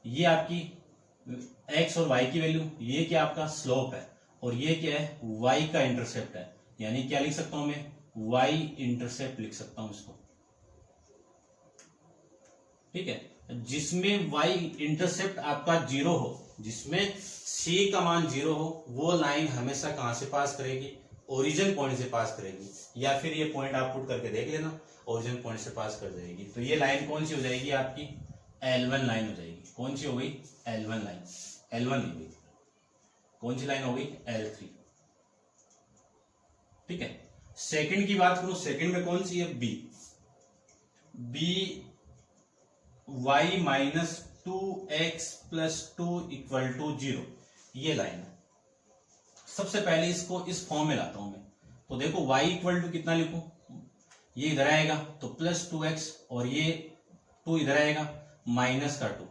ये आपकी x और y की वैल्यू, ये क्या आपका स्लोप है और ये क्या है y का इंटरसेप्ट है। यानी क्या लिख सकता हूं मैं, y इंटरसेप्ट लिख सकता हूं इसको। ठीक है, जिसमें y इंटरसेप्ट आपका 0 हो, जिसमें c का मान 0 हो, वो लाइन हमेशा कहां से पास करेगी, ओरिजिन पॉइंट से पास करेगी। या फिर ये पॉइंट आप पुट करके देख लेना, ओरिजिन पॉइंट से पास कर जाएगी। तो ये लाइन कौन सी हो जाएगी आपकी, L1 लाइन हो जाएगी। कौन सी हो गई, L1 लाइन, L1 नहीं गई, कौन सी लाइन हो गई, L3। ठीक है, सेकंड की बात करूं, सेकंड में कौन सी है, B y minus 2x plus 2 equal to 0, ये लाइन है। सबसे पहले इसको इस फॉर्म में लाता हूं मैं। तो देखो y इक्वल टू कितना लिखूं, ये इधर आएगा तो प्लस 2x और ये 2 इधर आएगा माइनस का 2।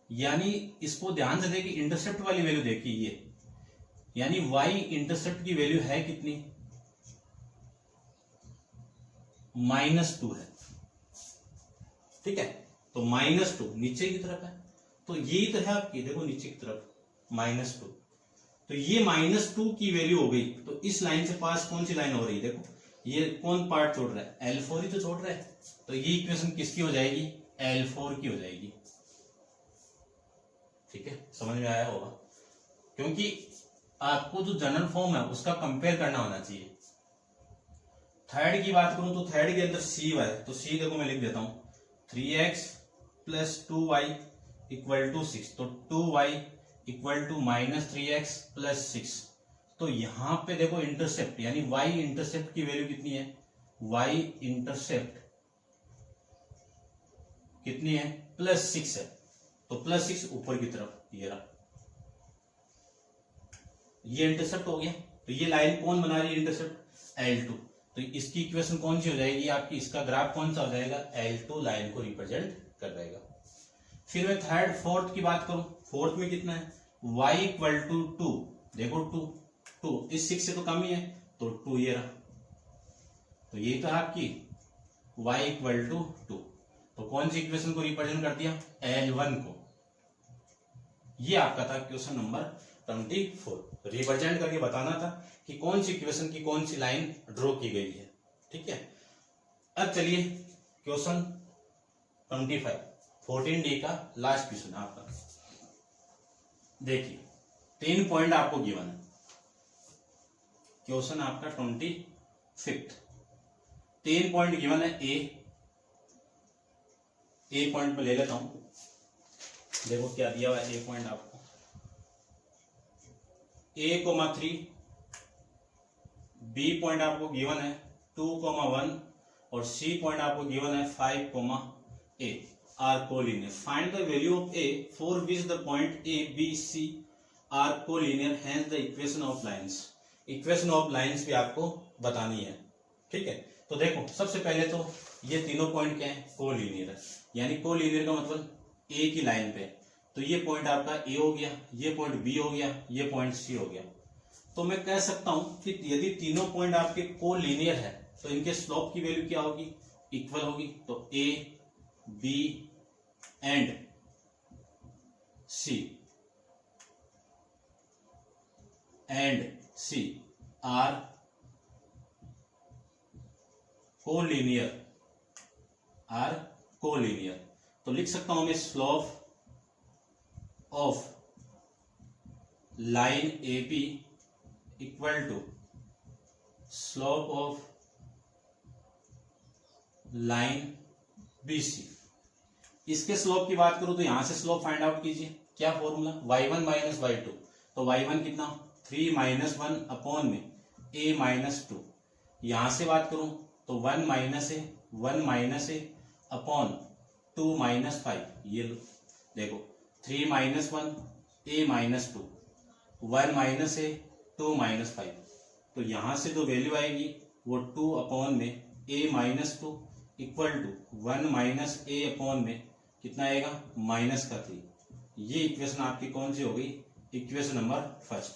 यानी इसको ध्यान से देखिए, इंटरसेप्ट वाली वैल्यू देखिए ये, यानी y इंटरसेप्ट की वैल्यू है कितनी, -2 है। ठीक है, तो -2 नीचे की तरफ है, तो ये तो है आपकी, देखो नीचे की तरफ -2। तो ये -2 की वैल्यू हो गई। तो इस लाइन से पास कौन सी लाइन हो रही है, देखो ये कौन पार्ट छोड़ रहा है, L4 ही तो छोड़ रहा है। तो ये इक्वेशन किसकी हो जाएगी, L4 की हो जाएगी। ठीक है, समझ में आया होगा, क्योंकि आपको जो जनरल फॉर्म है उसका कंपेयर करना होना चाहिए। थर्ड की बात करूं तो थर्ड के अंदर सी है, तो सी देखो मैं लिख देता हूं 3x plus 2y equal to 6। तो 2y equal to -3x plus 6। तो यहां पे देखो इंटरसेप्ट, यानी y इंटरसेप्ट की वैल्यू कितनी है, y इंटरसेप्ट कितनी है, +6 है। तो +6 ऊपर की तरफ, ये रहा, ये इंटरसेप्ट हो गया। तो ये लाइन कौन बना रही है, इंटरसेप्ट L2। तो इसकी इक्वेशन कौन सी हो जाएगी आपकी, इसका ग्राफ कौन सा हो जाएगा, L2 लाइन को रिप्रेजेंट कर देगा। फिर मैं थर्ड फोर्थ की बात करूं, फोर्थ में कितना है, y इक्वल टू 2, देखो 2 इस 6 से तो कम ही है, तो 2 ये रहा। तो ये तो है आपकी y इक्वल टू 2। तो कौन सी इक्वेशन को रिप्रेजेंट कर दिया, L1 को। ये आपका था क्वेश्चन नंबर 24। रिप्रेजेंट करके बताना था कि कौन सी इक्वेशन की कौन सी लाइन ड्रॉ की गई है। ठीक है, अब चलिए क्वेश्चन 25 14D का लास्ट क्वेश्चन है आपका। देखिए 3 पॉइंट आपको गिवन है, क्वेश्चन आपका 25। 3 पॉइंट गिवन है। ए पॉइंट में ले लेता हूं, देखो क्या दिया हुआ है ए पॉइंट आपको, a,3। बी पॉइंट आपको गिवन है 2,1 और सी पॉइंट आपको गिवन है 5,a are collinear. Find the value of a for which the point a b c are collinear, hence the equation of lines. Equation of lines भी आपको बतानी है। ठीक है, तो देखो सबसे पहले तो ये तीनों पॉइंट क्या है, कोलिनियर है। यानी कोलिनियर का मतलब a की लाइन पे, तो ये पॉइंट आपका a हो गया, ये पॉइंट b हो गया, ये पॉइंट c हो गया। तो मैं कह सकता हूं कि यदि तीनों पॉइंट आपके कोलिनियर है तो इनके स्लोप की वैल्यू क्या होगी, इक्वल होगी। तो a b and c and C are collinear, तो लिख सकता हूं मैं slope of line A B equal to slope of line B C. इसके स्लोप की बात करूं तो यहां से स्लोप फाइंड आउट कीजिए। क्या फॉर्मूला, y1 माइनस y2, तो y1 कितना 3 माइनस 1 अपॉन में a माइनस 2। यहां से बात करूं तो 1 माइनस ए अपॉन 2 माइनस 5। ये देखो 3 minus 1 a minus 2, 1 minus A 2 minus 5। तो यहां से जो वैल्यू आएगी वो 2 अपॉन में a minus 2 equal to 1 minus A upon में कितना आएगा माइनस का 3। ये इक्वेशन आपकी कौन सी हो गई, इक्वेशन नंबर फर्स्ट।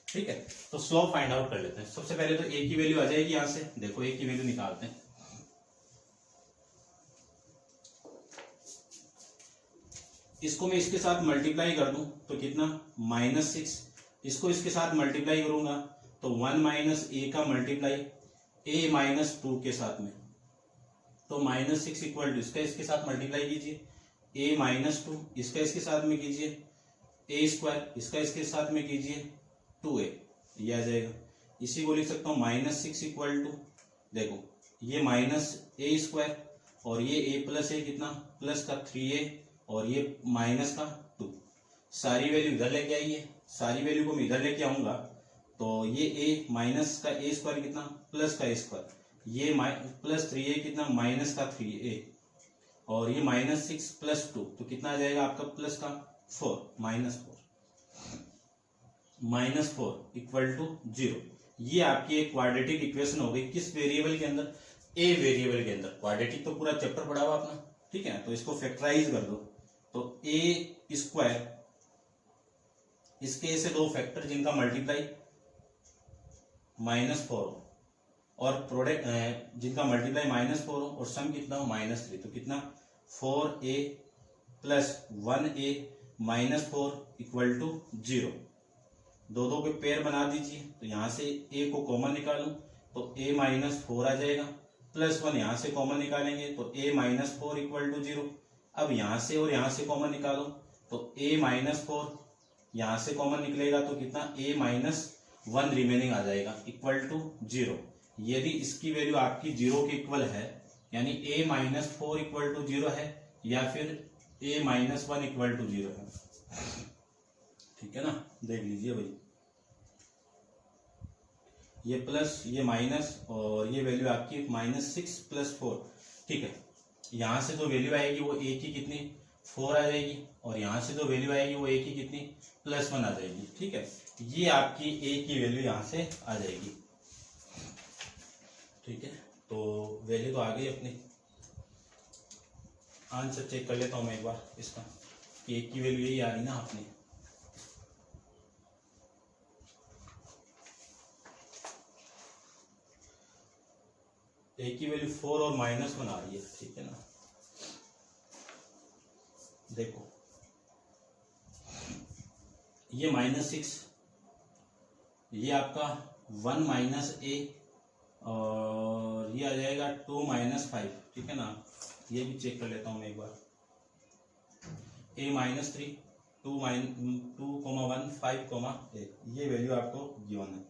ठीक है, तो स्लोप फाइंड आउट कर लेते हैं। सबसे पहले तो ए की वैल्यू आ जाएगी यहां से, देखो ए की वैल्यू निकालते हैं। इसको मैं इसके साथ मल्टीप्लाई कर दूं तो कितना -6, इसको इसके साथ मल्टीप्लाई करूंगा तो 1 माइनस ए का मल्टीप्लाई a माइनस 2 के साथ में, तो -6 इक्वल टू इसका इसके साथ मल्टीप्लाई कीजिए a माइनस 2, इसका इसके साथ में कीजिए a स्क्वायर, इसका इसके साथ में कीजिए 2a, ये आ जाएगा। इसी को लिख सकता हूँ -6 इक्वल टू, देखो ये माइनस a स्क्वायर और ये a प्लस ए कितना प्लस का 3a और ये माइनस का 2। सारी वैल्यू इधर लेके आइए, सारी वैल्यू को मैं इधर लेके आऊंगा तो ये a माइनस का a स्क्वायर कितना प्लस का a स्क्वायर, ये प्लस 3a कितना माइनस का 3a और ये -6 प्लस 2 तो कितना आ जाएगा आपका प्लस का 4, -4 इक्वल टू 0। ये आपकी एक क्वाड्रेटिक इक्वेशन हो गई। किस वेरिएबल के अंदर, ए वेरिएबल के अंदर। क्वाड्रेटिक तो पूरा चैप्टर पढ़ा हुआ अपना, ठीक है, तो इसको फैक्टराइज कर दो तो ए स्क्वायर, इसके ऐसे दो फैक्टर जिनका मल्टीप्लाई -4 और प्रोडक्ट जिनका मल्टीप्लाई -4 हो और सम कितना हो -3, तो कितना 4a plus 1a -4 equal to 0। दो के पेयर बना दीजिए, तो यहां से a को कॉमन निकालूं तो a -4 आ जाएगा, प्लस 1 यहां से कॉमन निकालेंगे तो a -4 इक्वल टू 0। अब यहां से और यहां से कॉमन निकालो तो a -4 यहां से कॉमन निकलेगा तो कितना a -1 रिमेनिंग आ जाएगा इक्वल टू 0। यदि इसकी वैल्यू आपकी 0 के इक्वल है, यानी a -4 इक्वल टू 0 है या फिर a -1 इक्वल टू 0 है, ठीक है ना, देख लीजिए भाई, ये प्लस ये माइनस और ये वैल्यू आपकी -6 प्लस 4, ठीक है। यहां से जो वैल्यू आएगी वो a की कितनी 4 आ जाएगी और यहां से जो वैल्यू आएगी वो a की कितनी +1 आ जाएगी, ठीक है। ये आपकी a की वैल्यू यहां से आ जाएगी, ठीक है। तो वैल्यू तो आ गई अपनी। आंसर चेक कर लेता हूं मैं एक बार इसका, कि a की वैल्यू यही आ रही ना अपनी। a की वैल्यू 4 और -1 आ रही है, ठीक है ना। देखो ये -6, ये आपका 1 - a और ये आ जाएगा 2 - 5, ठीक है ना। ये भी चेक कर लेता हूं मैं एक बार, a -3 2 1 5 8, ये वैल्यू आपको गिवन है।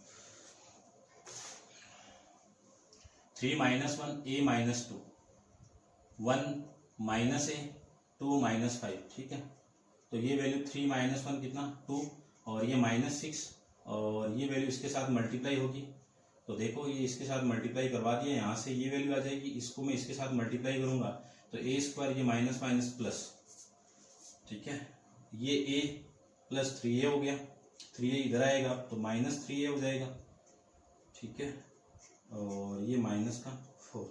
3 - 1 a -2 1 - a 2 - 5, ठीक है। तो ये वैल्यू 3 - 1 कितना 2 और ये -6 और ये वैल्यू इसके साथ मल्टीप्लाई होगी, तो देखो ये इसके साथ मल्टीप्लाई करवा दिया, यहाँ से ये वैल्यू आ जाएगी, इसको मैं इसके साथ मल्टीप्लाई करूंगा तो a² ये माइनस माइनस प्लस, ठीक है। ये a प्लस 3a हो गया, 3a इधर आएगा तो -3a हो जाएगा, ठीक है। और ये -4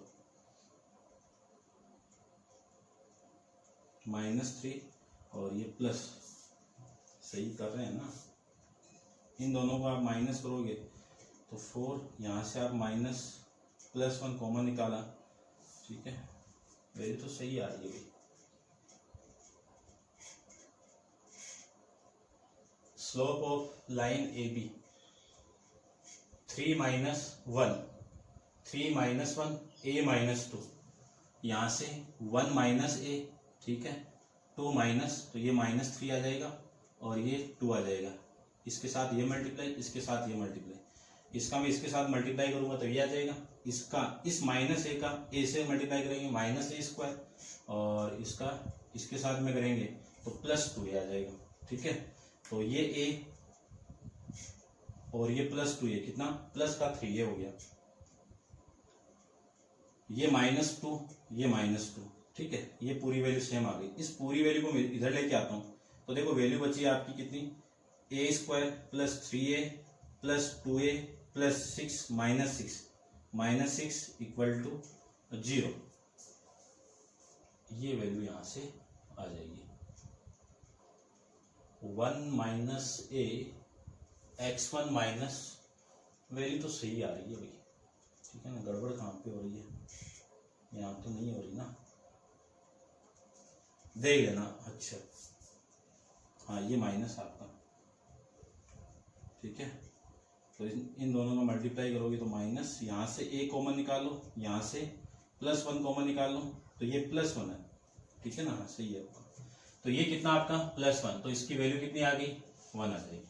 -3 और ये प्लस, सही कर रहे हैं ना। इन दोनों को आप माइनस करोगे तो 4, यहाँ से आप -+1 कॉमन निकाला, ठीक है। वैल्यू तो सही आ रही है। Slope of line AB 3 minus 1, 3 minus 1 a minus 2, यहाँ से 1 माइनस a, ठीक है, 2 माइनस, तो ये -3 आ जाएगा और ये 2 आ जाएगा, इसके साथ ये मल्टीप्लाई, इसके साथ ये मल्टीप्लाई, इसका मैं इसके साथ मल्टीप्लाई करूंगा तो ये आ जाएगा, इसका इस -a का a से मल्टीप्लाई करेंगे -a², और इसका इसके साथ में करेंगे तो +2 आ जाएगा, ठीक है। तो ये a और ये +2, ये कितना, प्लस का 3 ये हो गया, ये -2, ये -2, ठीक है। ये पूरी वैल्यू सेम आ गई। इस पूरी वैल्यू को मैं इधर लेके आता हूं तो देखो वैल्यू बची है आपकी कितनी, a² + 3a + 2a + 6 -6 = 0। ये वैल्यू यहां से आ जाएगी 1 - a x1 माइनस, वैल्यू तो सही आ रही है भाई, ठीक है ना, गड़बड़ कहाँ पे हो रही है, यहाँ तो नहीं हो रही ना, देख लेना। अच्छा हाँ, ये माइनस आपका, ठीक है। तो इन दोनों का मल्टीप्लाई करोगे तो माइनस, यहाँ से a कॉमन निकालो, यहाँ से +1 कॉमन निकालो, तो ये +1 है, ठीक है ना, हाँ सही है आपका। तो ये कितना आपका +1, तो इसकी वैल्यू कितनी आ गई, 1 आ जाएगी।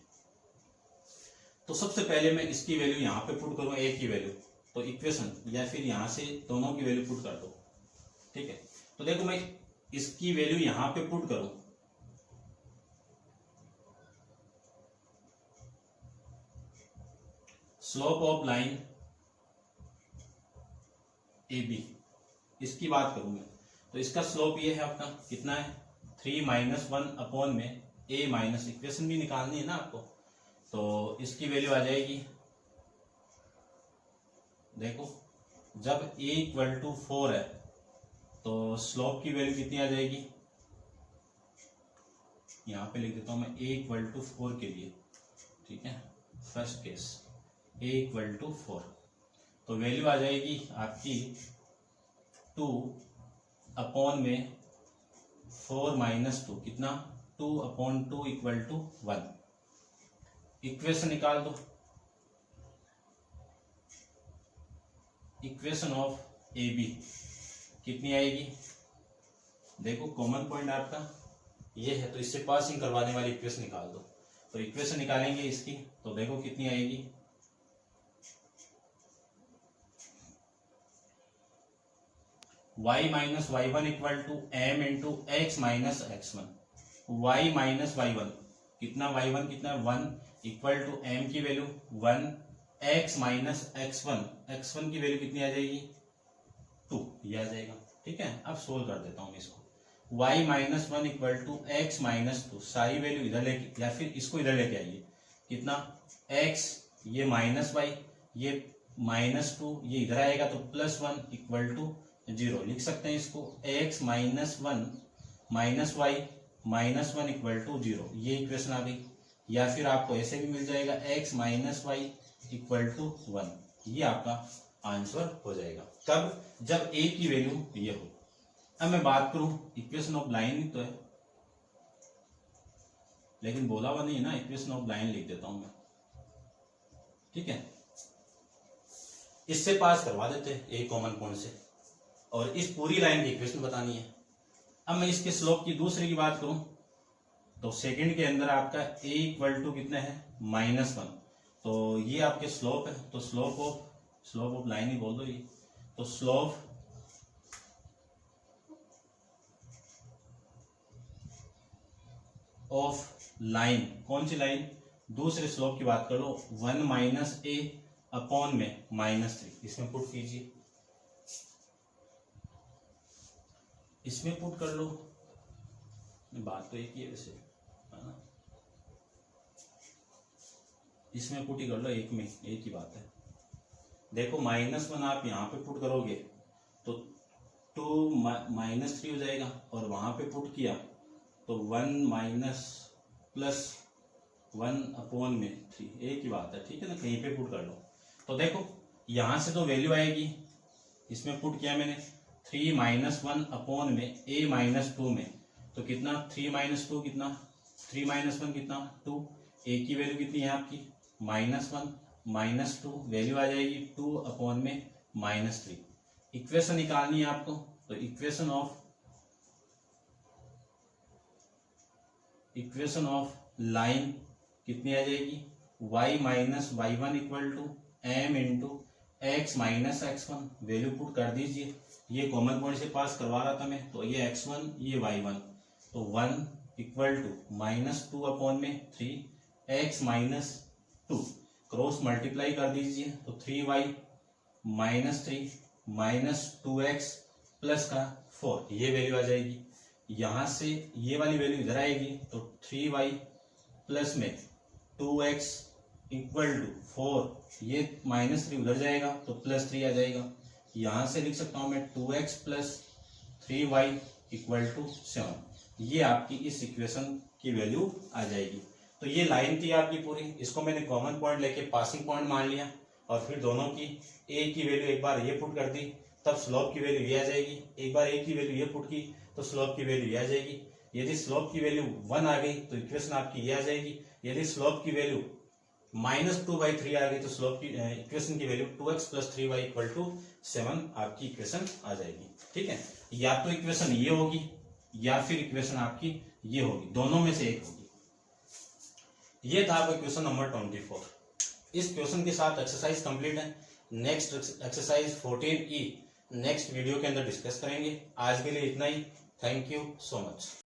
तो सबसे पहले मैं इसकी वैल्यू यहाँ पे पुट करूँ, a की वैल्यू, तो इक्वेशन या फिर यहाँ से दोनों की वैल्यू पुट कर दो, ठीक है। तो देखो मैं इसकी वैल्यू यहाँ पे पुट करूं, स्लोप ऑफ लाइन AB, इसकी बात करूंगा तो इसका स्लोप ये है आपका, कितना है, 3 - 1 में a-, इक्वेशन भी निकालनी है ना आपको, तो इसकी वैल्यू आ जाएगी, देखो जब a = 4 है तो स्लोप की वैल्यू कितनी आ जाएगी, यहां पे लिख देता हूं मैं a = 4 के लिए, ठीक है, फर्स्ट केस a = 4, तो वैल्यू आ जाएगी आपकी 2 में 4 - 2, कितना, 2/2 = 1। इक्वेशन निकाल दो, इक्वेशन ऑफ AB कितनी आएगी, देखो कॉमन पॉइंट आपका ये है, तो इससे पासिंग करवाने वाली इक्वेशन निकाल दो। तो इक्वेशन निकालेंगे इसकी, तो देखो कितनी आएगी, y - y1 = m × x - x1, y - y1 कितना, y1 कितना, 1 = m की वैल्यू 1, x - x1, x1 की वैल्यू कितनी आ जाएगी, 2, ये आ जाएगा, ठीक है। अब सोल्व कर देता हूं इसको, y - 1 = x - 2, सारी वैल्यू इधर लेके या फिर इसको इधर लेके आइए, कितना, x, ये -y, ये -2, ये इधर आएगा तो +1 = 0, लिख सकते हैं इसको, x - 1 - y -1 = 0, ये इक्वेशन आ गई। या फिर आपको ऐसे भी मिल जाएगा, x - y = 1, ये आपका आंसर हो जाएगा। तब जब a की वैल्यू ये हो। अब मैं बात करूं इक्वेशन ऑफ लाइन, तो है लेकिन बोला हुआ नहीं है ना, इक्वेशन ऑफ लाइन लिख देता हूं मैं, ठीक है। इससे पास करवा देते हैं एक कॉमन पॉइंट से, और इस पूरी लाइन की इक्वेशन बतानी है। अब मैं इसके स्लोप की दूसरे की बात करूं तो सेकंड के अंदर आपका a = कितना है, -1, तो ये आपके स्लोप है, तो स्लोप ऑफ लाइन ही बोल दो ये, तो स्लोप ऑफ लाइन, कौन सी लाइन, दूसरे स्लोप की बात कर लो, 1 - a में -3, इसमें पुट कीजिए, इसमें पुट कर लो, बात तो एक ही है वैसे, है ना, इसमें पुट ही कर लो, एक में एक ही बात है। देखो -1 आप यहाँ पे पुट करोगे तो 2 -3 हो जाएगा, और वहां पे पुट किया तो 1 - +1/3, एक ही बात है, ठीक है ना, कहीं पे पुट कर लो। तो देखो यहां से तो वैल्यू आएगी, इसमें पुट किया मैंने 3 - 1 में a - 2 में, तो कितना, 3 - 2 कितना, 3 - 1 कितना, 2, a की वैल्यू कितनी है आपकी, -1, -2, वैल्यू आ जाएगी 2 में -3। इक्वेशन निकालनी है आपको, तो इक्वेशन ऑफ लाइन कितनी आ जाएगी, y minus y one equal to m into x minus x1, value put कर दीजिए। ये कॉमन पॉइंट से पास करवा रहा था मैं, तो ये x1 ये y1, तो 1 इक्वल टू -2 में 3 x माइनस 2, क्रॉस मल्टीप्लाई कर दीजिए, तो 3y minus 3 minus 2x plus का 4, ये वैल्यू आ जाएगी। यहां से ये वाली वैल्यू इधर आएगी, तो 3y प्लस में 2x इक्वल टू 4, ये -3 उधर जाएगा तो +3 आ जाएगा। यहां से लिख सकता हूं मैं 2x plus 3y equal to 7, ये आपकी इस इक्वेशन की वैल्यू आ जाएगी। तो ये लाइन थी आपकी पूरी, इसको मैंने कॉमन पॉइंट लेके पासिंग पॉइंट मान लिया, और फिर दोनों की a की वैल्यू एक बार ये पुट कर दी, तब स्लोप की वैल्यू ये आ जाएगी। एक बार a की वैल्यू ये पुट की तो स्लोप की वैल्यू ये आ जाएगी। यदि स्लोप की वैल्यू 1 आ गई तो इक्वेशन आपकी ये आ जाएगी। यदि स्लोप की वैल्यू -2/3 आ गई तो स्लोप की इक्वेशन की value 2x plus 3y equal to 7 आपकी इक्वेशन आ जाएगी। ठीक है, या तो इक्वेशन ये होगी या फिर इक्वेशन आपकी ये होगी, दोनों में से एक होगी। ये था आपका क्वेश्चन नंबर 24। इस क्वेश्चन के साथ एक्सरसाइज कंप्लीट है। Next exercise 14E next video के अंदर डिस्कस करेंगे। आज के लिए इतना ही। Thank you so much.